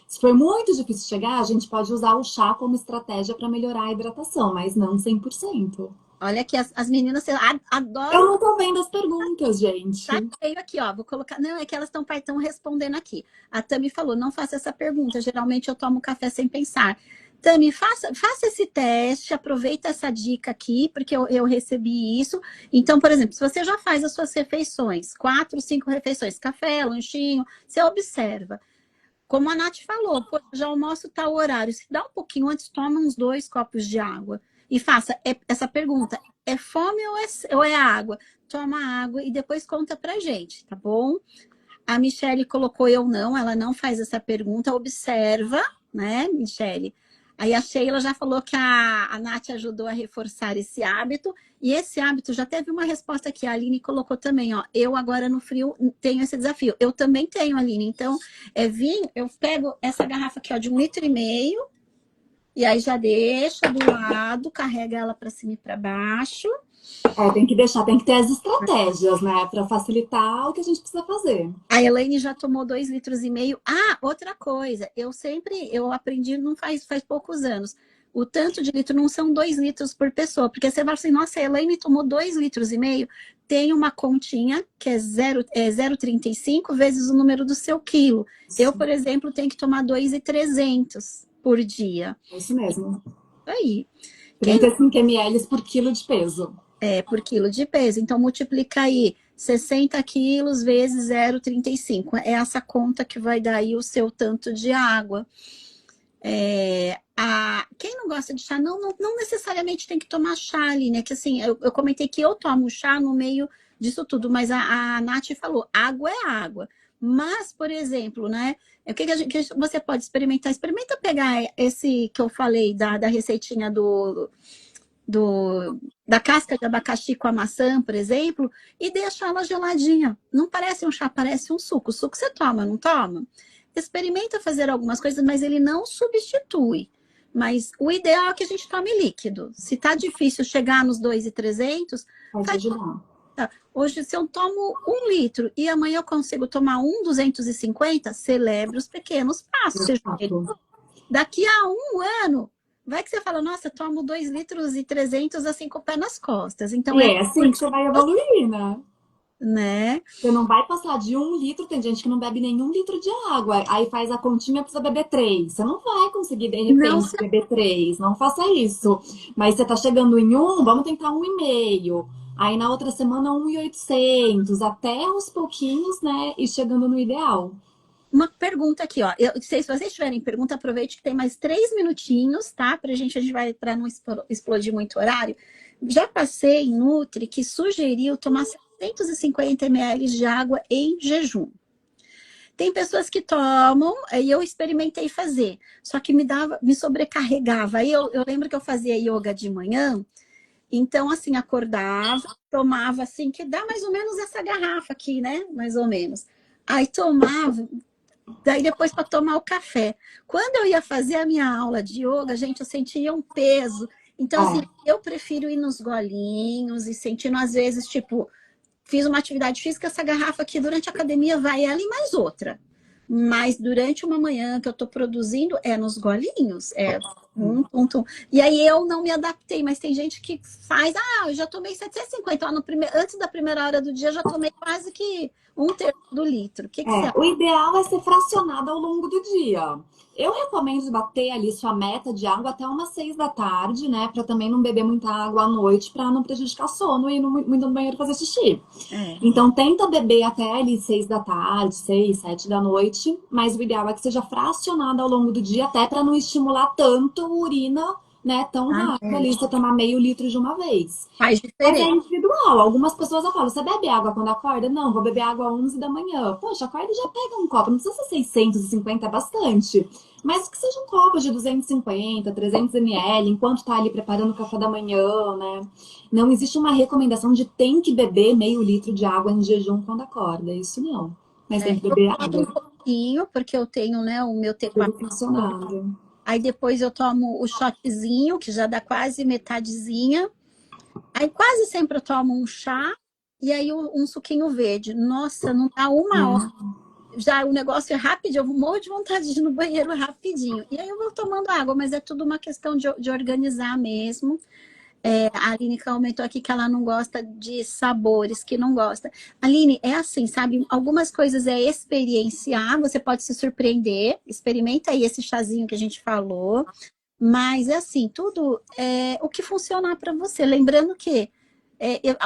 Se foi muito difícil chegar, a gente pode usar o chá como estratégia para melhorar a hidratação, mas não 100%. Olha aqui, as meninas Eu adoram. não tô vendo as perguntas, Tá gente. cheio aqui, ó. Vou colocar. Não, é que elas estão respondendo aqui. A Tami falou: não faça essa pergunta. Geralmente eu tomo café sem pensar. Tami, faça esse teste, aproveita essa dica aqui, porque eu recebi isso. Então, por exemplo, se você já faz as suas refeições, 4, 5 refeições, café, lanchinho, você observa. Como a Nath falou, pô, já almoço tal horário. Se dá um pouquinho antes, toma uns 2 copos de água. E faça essa pergunta: é fome ou é água? Toma água e depois conta pra gente, tá bom? A Michelle colocou eu não, ela não faz essa pergunta, observa, né, Michelle? Aí a Sheila já falou que a Nath ajudou a reforçar esse hábito, e esse hábito já teve uma resposta que a Aline colocou também, ó. Eu agora no frio tenho esse desafio. Eu também tenho, Aline. Então, vinho, eu pego essa garrafa aqui, ó, de 1,5 litro, e aí já deixa do lado, carrega ela para cima e para baixo. Tem que deixar, tem que ter as estratégias, né, para facilitar o que a gente precisa fazer. A Elaine já tomou 2,5 litros. Ah, outra coisa, eu aprendi não faz poucos anos. O tanto de litro não são 2 litros por pessoa, porque você vai assim, nossa, a Elaine tomou 2,5 litros. Tem uma continha que é 0,35 vezes o número do seu quilo. Eu, por exemplo, tenho que tomar 2,300 por dia. É isso mesmo. Aí. Quem 35 ml por quilo de peso. por quilo de peso. Então, multiplica aí 60 quilos vezes 0,35. É essa conta que vai dar aí o seu tanto de água. Quem não gosta de chá, não necessariamente tem que tomar chá ali, né? Que assim, eu comentei que eu tomo chá no meio disso tudo, mas a Nath falou, água é água. Mas, por exemplo, né? O que você pode experimentar? Experimenta pegar esse que eu falei da receitinha da casca de abacaxi com a maçã, por exemplo, e deixa ela geladinha. Não parece um chá, parece um suco. O suco você toma, não toma? Experimenta fazer algumas coisas, mas ele não substitui. Mas o ideal é que a gente tome líquido. Se tá difícil chegar nos 2,300, Pode faz. ajudar. Hoje, se eu tomo 1 litro e amanhã eu consigo tomar 250, celebre os pequenos passos. Exato. Daqui a um ano, vai que você fala, nossa, tomo 2,3 litros assim com o pé nas costas. Então E é assim que você vai evoluir, né? né? Você não vai passar de 1 litro, tem gente que não bebe nenhum litro de água, aí faz a continha, precisa beber 3. Você não vai conseguir, de Não repente, beber 3. Não faça isso. Mas você tá chegando em 1, vamos tentar 1,5. Aí na outra semana 1,800, até aos pouquinhos, né? E chegando no ideal. Uma pergunta aqui, ó. Se vocês tiverem pergunta, aproveite que tem mais 3 minutinhos, tá? A gente vai, para não explodir muito o horário. Já passei em Nutri que sugeriu tomar 750 ml de água em jejum. Tem pessoas que tomam, aí eu experimentei fazer, só que me sobrecarregava. Aí eu lembro que eu fazia yoga de manhã, então assim, acordava, tomava assim, que dá mais ou menos essa garrafa aqui, né? Mais ou menos. Aí tomava, daí depois para tomar o café. Quando eu ia fazer a minha aula de yoga, gente, eu sentia um peso. Então, assim, eu prefiro ir nos golinhos e sentindo, às vezes, tipo, fiz uma atividade física, essa garrafa aqui durante a academia vai ela e mais outra. Mas durante uma manhã que eu tô produzindo é nos golinhos. E aí eu não me adaptei, mas tem gente que faz, eu já tomei 750, ó, antes da primeira hora do dia eu já tomei quase que 1/3 do litro. O que você acha? O ideal é ser fracionado ao longo do dia. Eu recomendo bater ali sua meta de água até umas 6 da tarde, né? Para também não beber muita água à noite, para não prejudicar sono e não muito no banheiro fazer xixi. Então, tenta beber até ali 6 da tarde, 6, 7 da noite. Mas o ideal é que seja fracionado ao longo do dia, até para não estimular tanto a urina né, tão Ah, rápido é. ali você tomar meio litro de uma vez. Faz Mas é diferença. individual. Algumas pessoas eu falo, você bebe água quando acorda? Não, vou beber água às 11 da manhã. Poxa, acorda e já pega um copo. Não precisa ser 650, é bastante. Mas que seja um copo de 250, 300 ml, enquanto tá ali preparando o café da manhã, né? Não existe uma recomendação de tem que beber meio litro de água em jejum quando acorda. Isso não. Mas tem É, que eu beber tomo um água. pouquinho, porque eu tenho, né, o meu Tudo T4. funcionando. Aí depois eu tomo o shotzinho, que já dá quase metadezinha. Aí quase sempre eu tomo um chá e aí um suquinho verde. Nossa, não dá uma hora. É. Já o negócio é rapidinho, eu morro de vontade de ir no banheiro rapidinho. E aí eu vou tomando água, mas é tudo uma questão de organizar mesmo. É, a Aline comentou aqui que ela não gosta de sabores, que não gosta. Aline, é assim, sabe? Algumas coisas é experienciar, você pode se surpreender. Experimenta aí esse chazinho que a gente falou. Mas é assim, tudo é o que funcionar para você. Lembrando que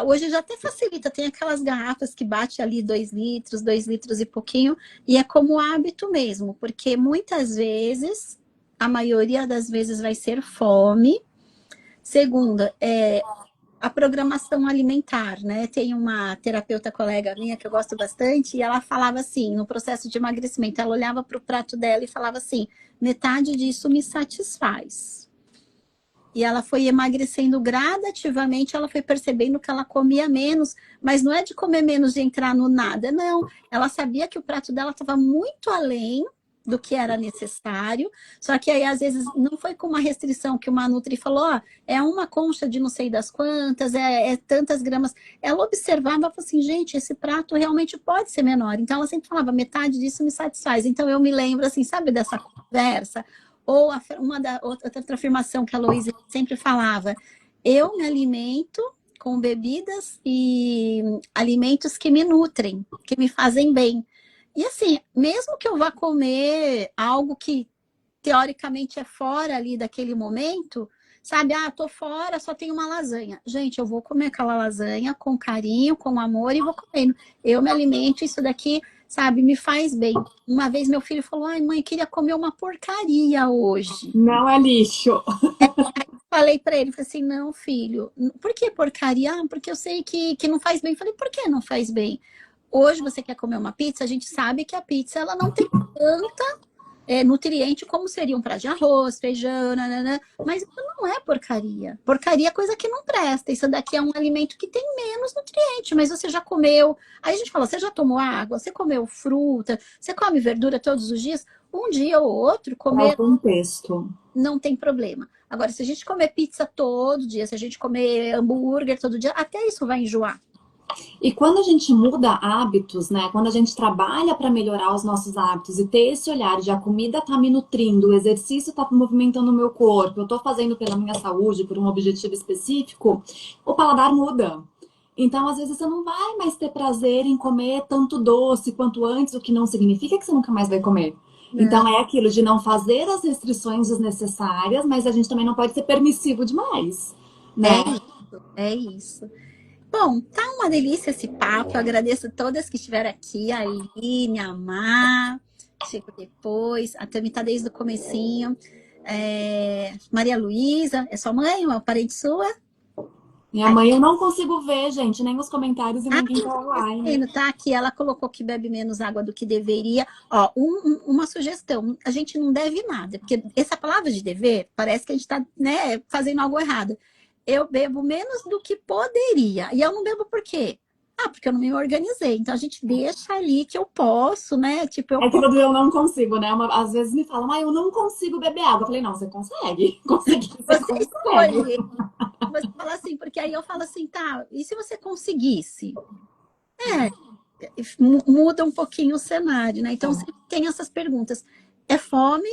hoje já até facilita, tem aquelas garrafas que bate ali 2 litros, 2 litros e pouquinho, e é como hábito mesmo, porque muitas vezes, a maioria das vezes vai ser fome. Segunda, a programação alimentar, né? Tem uma terapeuta colega minha que eu gosto bastante, e ela falava assim, no processo de emagrecimento, ela olhava para o prato dela e falava assim: metade disso me satisfaz. E ela foi emagrecendo gradativamente, ela foi percebendo que ela comia menos, mas não é de comer menos de entrar no nada, não. Ela sabia que o prato dela estava muito além do que era necessário, só que aí às vezes não foi com uma restrição que uma nutri falou, ó, é uma concha de não sei das quantas, é tantas gramas. Ela observava e falou assim, gente, esse prato realmente pode ser menor. Então ela sempre falava, metade disso me satisfaz. Então eu me lembro assim, sabe dessa conversa? Ou outra afirmação que a Luísa sempre falava: eu me alimento com bebidas e alimentos que me nutrem, que me fazem bem. E assim, mesmo que eu vá comer algo que teoricamente é fora ali daquele momento, sabe? Ah, tô fora, só tem uma lasanha. Gente, eu vou comer aquela lasanha com carinho, com amor e vou comendo. Eu me alimento, isso daqui, sabe, me faz bem. Uma vez meu filho falou: ai, mãe, queria comer uma porcaria hoje. Não é lixo. Falei para ele, falei assim, não, filho, por que porcaria? Ah, porque eu sei que não faz bem. Falei, por que não faz bem? Hoje você quer comer uma pizza, a gente sabe que a pizza ela não tem tanta nutriente como seria um prato de arroz, feijão, nanana, mas isso não é porcaria. Porcaria é coisa que não presta. Isso daqui é um alimento que tem menos nutriente, mas você já comeu. Aí a gente fala, você já tomou água, você comeu fruta, você come verdura todos os dias? Um dia ou outro, É o comer contexto. não tem problema. Agora, se a gente comer pizza todo dia, se a gente comer hambúrguer todo dia, até isso vai enjoar. E quando a gente muda hábitos, né? Quando a gente trabalha para melhorar os nossos hábitos e ter esse olhar de a comida tá me nutrindo, o exercício tá movimentando o meu corpo, eu tô fazendo pela minha saúde, por um objetivo específico, o paladar muda. Então, às vezes, você não vai mais ter prazer em comer tanto doce quanto antes, o que não significa que você nunca mais vai comer. Não, Então, é aquilo de não fazer as restrições desnecessárias, mas a gente também não pode ser permissivo demais, é né? isso, é isso. Bom, tá uma delícia esse papo. Eu agradeço todas que estiveram aqui, a Aline, a Mar, que chegou depois, a Tami tá desde o comecinho. Maria Luísa, é sua mãe, uma parente sua? Minha mãe eu não consigo ver, gente, nem os comentários e Ah, nem quem tá online. tá aqui, ela colocou que bebe menos água do que deveria. Ó, uma sugestão, a gente não deve nada, porque essa palavra de dever parece que a gente está, né, fazendo algo errado. Eu bebo menos do que poderia. E eu não bebo por quê? Ah, porque eu não me organizei. Então a gente deixa ali que eu posso, né? Tipo, eu É posso. aquilo do eu não consigo, né? Às vezes me falam, eu não consigo beber água. Eu falei, não, você consegue. Conseguir, você Você consegue. escolhe. Você fala assim, porque aí eu falo assim, tá, e se você conseguisse? É, muda um pouquinho o cenário, né? Então, sempre tem essas perguntas. É fome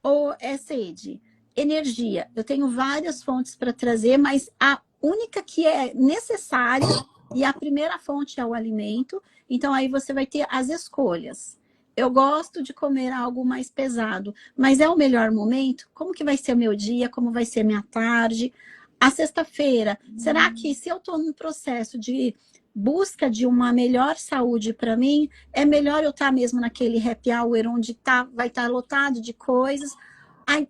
ou é sede? Energia. Eu tenho várias fontes para trazer, mas a única que é necessária e a primeira fonte é o alimento. Então, aí você vai ter as escolhas. Eu gosto de comer algo mais pesado, mas é o melhor momento? Como que vai ser o meu dia? Como vai ser a minha tarde? A sexta-feira, será que se eu estou num processo de busca de uma melhor saúde para mim, é melhor eu estar mesmo naquele happy hour onde vai estar lotado de coisas?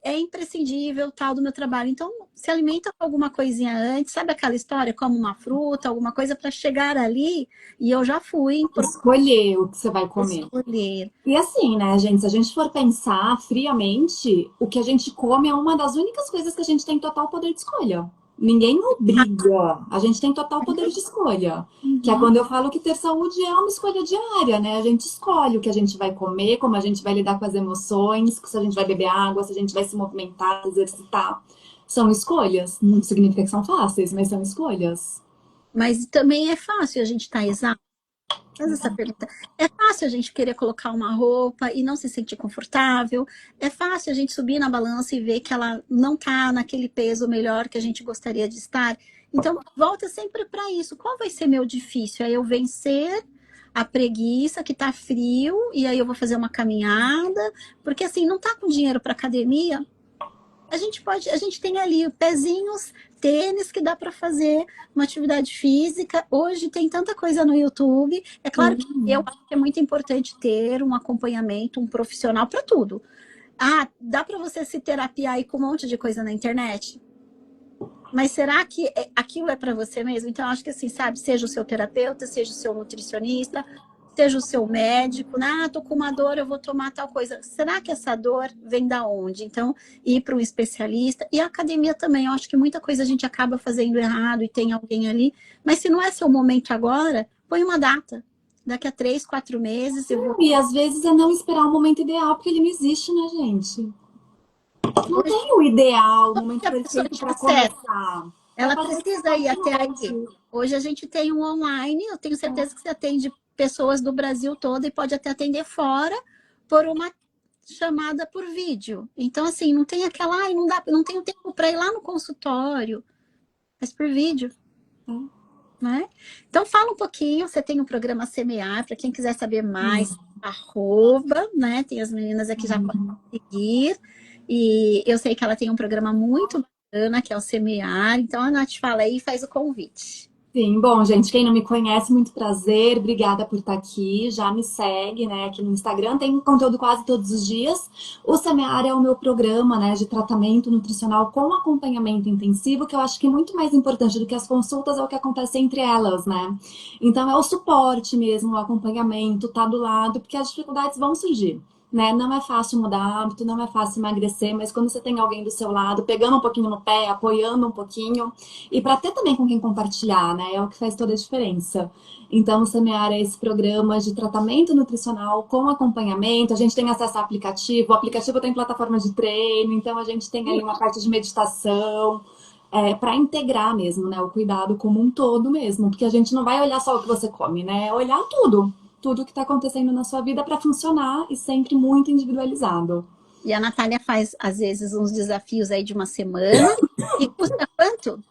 É imprescindível tal do meu trabalho. Então, se alimenta com alguma coisinha antes, sabe aquela história? Como uma fruta, alguma coisa para chegar ali. E eu já fui Escolher o que você vai comer. escolher. E assim, né, gente, se a gente for pensar friamente, o que a gente come é uma das únicas coisas que a gente tem total poder de escolha. Ninguém obriga, a gente tem total poder de escolha. Que é Uhum. quando eu falo que ter saúde é uma escolha diária, né? A gente escolhe o que a gente vai comer, como a gente vai lidar com as emoções, se a gente vai beber água, se a gente vai se movimentar, exercitar. São escolhas. Não significa que são fáceis, mas são escolhas. Mas também é fácil a gente estar exausto. Faz essa pergunta. É fácil a gente querer colocar uma roupa e não se sentir confortável. É fácil a gente subir na balança e ver que ela não está naquele peso melhor que a gente gostaria de estar. Então, volta sempre para isso. Qual vai ser meu difícil? É eu vencer a preguiça, que tá frio, e aí eu vou fazer uma caminhada. Porque assim, não tá com dinheiro para academia, a gente tem ali pezinhos, tênis que dá para fazer uma atividade física. Hoje tem tanta coisa no YouTube. É claro que eu acho que é muito importante ter um acompanhamento, um profissional para tudo. Ah, dá para você se terapiar aí com um monte de coisa na internet? Mas será que aquilo é para você mesmo? Então, eu acho que assim, sabe, seja o seu terapeuta, seja o seu nutricionista, seja o seu médico, né? Ah, tô com uma dor, eu vou tomar tal coisa. Será que essa dor vem da onde? Então, ir para um especialista. E a academia também, eu acho que muita coisa a gente acaba fazendo errado e tem alguém ali. Mas se não é seu momento agora, põe uma data. Daqui a 3, 4 meses eu vou. E às vezes é não esperar o momento ideal, porque ele não existe, né, gente? Não Hoje, tem o ideal, o momento a pessoa perfeito para tiver certo, começar. Vai ela fazer o que você precisa ir pode até aí. hoje. Hoje a gente tem um online, eu tenho certeza que você atende pessoas do Brasil todo e pode até atender fora por uma chamada por vídeo. Então, assim, não tem aquela, ai, não dá, não tenho tempo para ir lá no consultório, mas por vídeo, né? Então, fala um pouquinho, você tem o programa Semear, para quem quiser saber mais, arroba, né? Tem as meninas aqui já podem seguir. E eu sei que ela tem um programa muito bacana, que é o Semear. Então, a Nath fala aí e faz o convite. Sim, bom, gente, quem não me conhece, muito prazer, obrigada por estar aqui, já me segue, né, aqui no Instagram, tem conteúdo quase todos os dias. O Semear é o meu programa, né, de tratamento nutricional com acompanhamento intensivo, que eu acho que muito mais importante do que as consultas é o que acontece entre elas, né. Então é o suporte mesmo, o acompanhamento, tá do lado, porque as dificuldades vão surgir. Né? Não é fácil mudar hábito, não é fácil emagrecer, mas quando você tem alguém do seu lado, pegando um pouquinho no pé, apoiando um pouquinho, e para ter também com quem compartilhar, né? É o que faz toda a diferença. Então, o Semear é esse programa de tratamento nutricional com acompanhamento. A gente tem acesso ao aplicativo, o aplicativo tem plataforma de treino, então a gente tem ali uma parte de meditação. Para integrar mesmo, né? O cuidado como um todo mesmo, porque a gente não vai olhar só o que você come, né? É olhar tudo que está acontecendo na sua vida para funcionar e sempre muito individualizado. E a Natália faz, às vezes, uns desafios aí de uma semana. E custa quanto?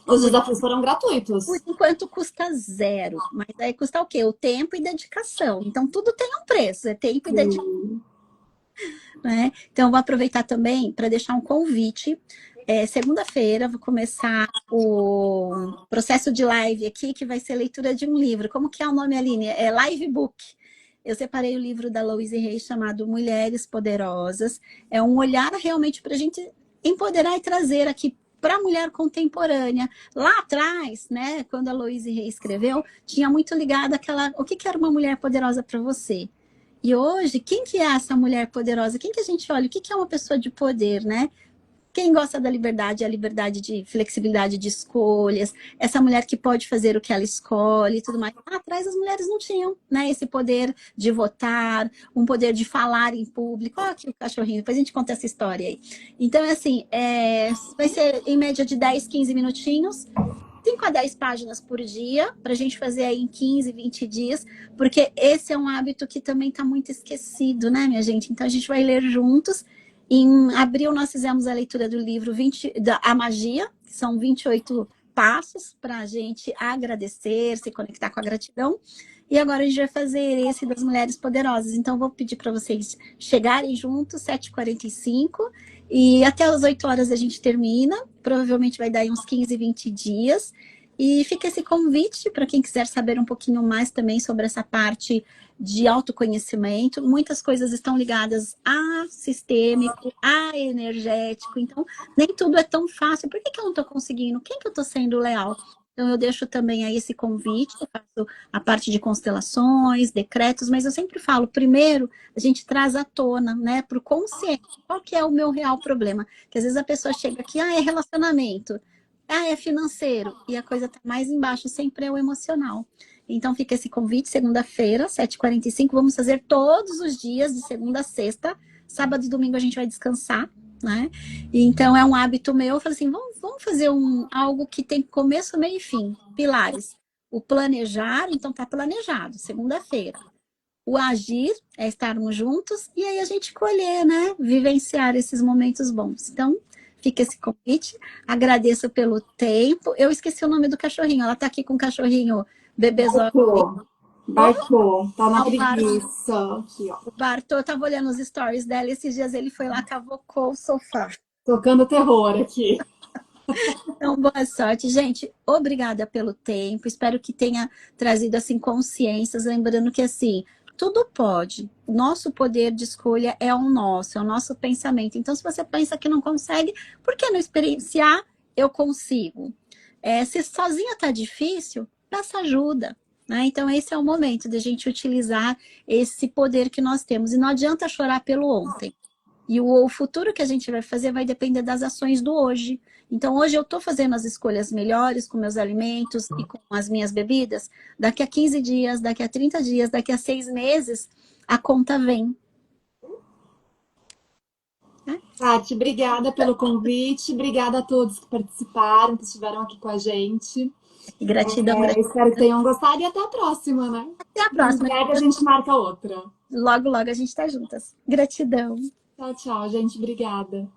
Os desafios foram gratuitos. Por enquanto custa zero. Mas aí custa o quê? O tempo e dedicação. Então, tudo tem um preço. É tempo e dedicação, né? Então, eu vou aproveitar também para deixar um convite. Segunda-feira, vou começar o processo de live aqui, que vai ser leitura de um livro. Como que é o nome, Aline? É Live Book. Eu separei o livro da Louise Hay chamado Mulheres Poderosas. É um olhar realmente para a gente empoderar e trazer aqui para a mulher contemporânea. Lá atrás, né, quando a Louise Hay escreveu, tinha muito ligado àquela, o que que era uma mulher poderosa para você? E hoje, quem que é essa mulher poderosa? Quem que a gente olha? O que que é uma pessoa de poder, né? Quem gosta da liberdade, a liberdade de flexibilidade de escolhas, essa mulher que pode fazer o que ela escolhe e tudo mais. Lá atrás as mulheres não tinham, né? Esse poder de votar, um poder de falar em público. Olha aqui o cachorrinho, depois a gente conta essa história aí. Então, é assim, vai ser em média de 10, 15 minutinhos. 5 a 10 páginas por dia, para a gente fazer aí em 15, 20 dias, porque esse é um hábito que também está muito esquecido, né, minha gente? Então, a gente vai ler juntos. Em abril, nós fizemos a leitura do livro A Magia, que são 28 passos para a gente agradecer, se conectar com a gratidão. E agora a gente vai fazer esse das Mulheres Poderosas. Então, vou pedir para vocês chegarem juntos, 7h45, e até as 8 horas a gente termina. Provavelmente vai dar uns 15, 20 dias. E fica esse convite para quem quiser saber um pouquinho mais também sobre essa parte de autoconhecimento. Muitas coisas estão ligadas a sistêmico, a energético. Então, nem tudo é tão fácil. Por que que eu não estou conseguindo? Quem que eu estou sendo leal? Então, eu deixo também aí esse convite. Eu faço a parte de constelações, decretos, mas eu sempre falo, primeiro, a gente traz à tona, né, para o consciente. Qual que é o meu real problema? Que às vezes a pessoa chega aqui, é relacionamento. É financeiro. E a coisa tá mais embaixo, sempre é o emocional. Então fica esse convite, segunda-feira, 7h45. Vamos fazer todos os dias, de segunda a sexta. Sábado e domingo a gente vai descansar, né? E então é um hábito meu. Eu falei assim, vamos fazer algo que tem começo, meio e fim. Pilares. O planejar, então tá planejado, segunda-feira. O agir é estarmos juntos e aí a gente colher, né? Vivenciar esses momentos bons. Então, fica esse convite. Agradeço pelo tempo. Eu esqueci o nome do cachorrinho. Ela tá aqui com o cachorrinho bebezão. Bartô, tá na O preguiça. Aqui, ó. Bartô, eu tava olhando os stories dela. Esses dias ele foi lá, cavocou o sofá. Tocando terror aqui. Então, boa sorte, gente. Obrigada pelo tempo. Espero que tenha trazido assim consciências, lembrando que assim, tudo pode. O nosso poder de escolha é o nosso, é o nosso pensamento. Então, se você pensa que não consegue, por que não experienciar? Eu consigo. Se sozinha tá difícil, peça ajuda. Né? Então, esse é o momento de a gente utilizar esse poder que nós temos. E não adianta chorar pelo ontem. E o futuro que a gente vai fazer vai depender das ações do hoje. Então, hoje eu estou fazendo as escolhas melhores com meus alimentos e com as minhas bebidas. Daqui a 15 dias, daqui a 30 dias, daqui a 6 meses, a conta vem. Tati, obrigada pelo convite. Obrigada a todos que participaram, que estiveram aqui com a gente. Gratidão, Espero que tenham gostado e até a próxima, né? Até a próxima. Em breve a gente marca outra. Logo, logo a gente está juntas. Gratidão. Tchau, tchau, gente. Obrigada.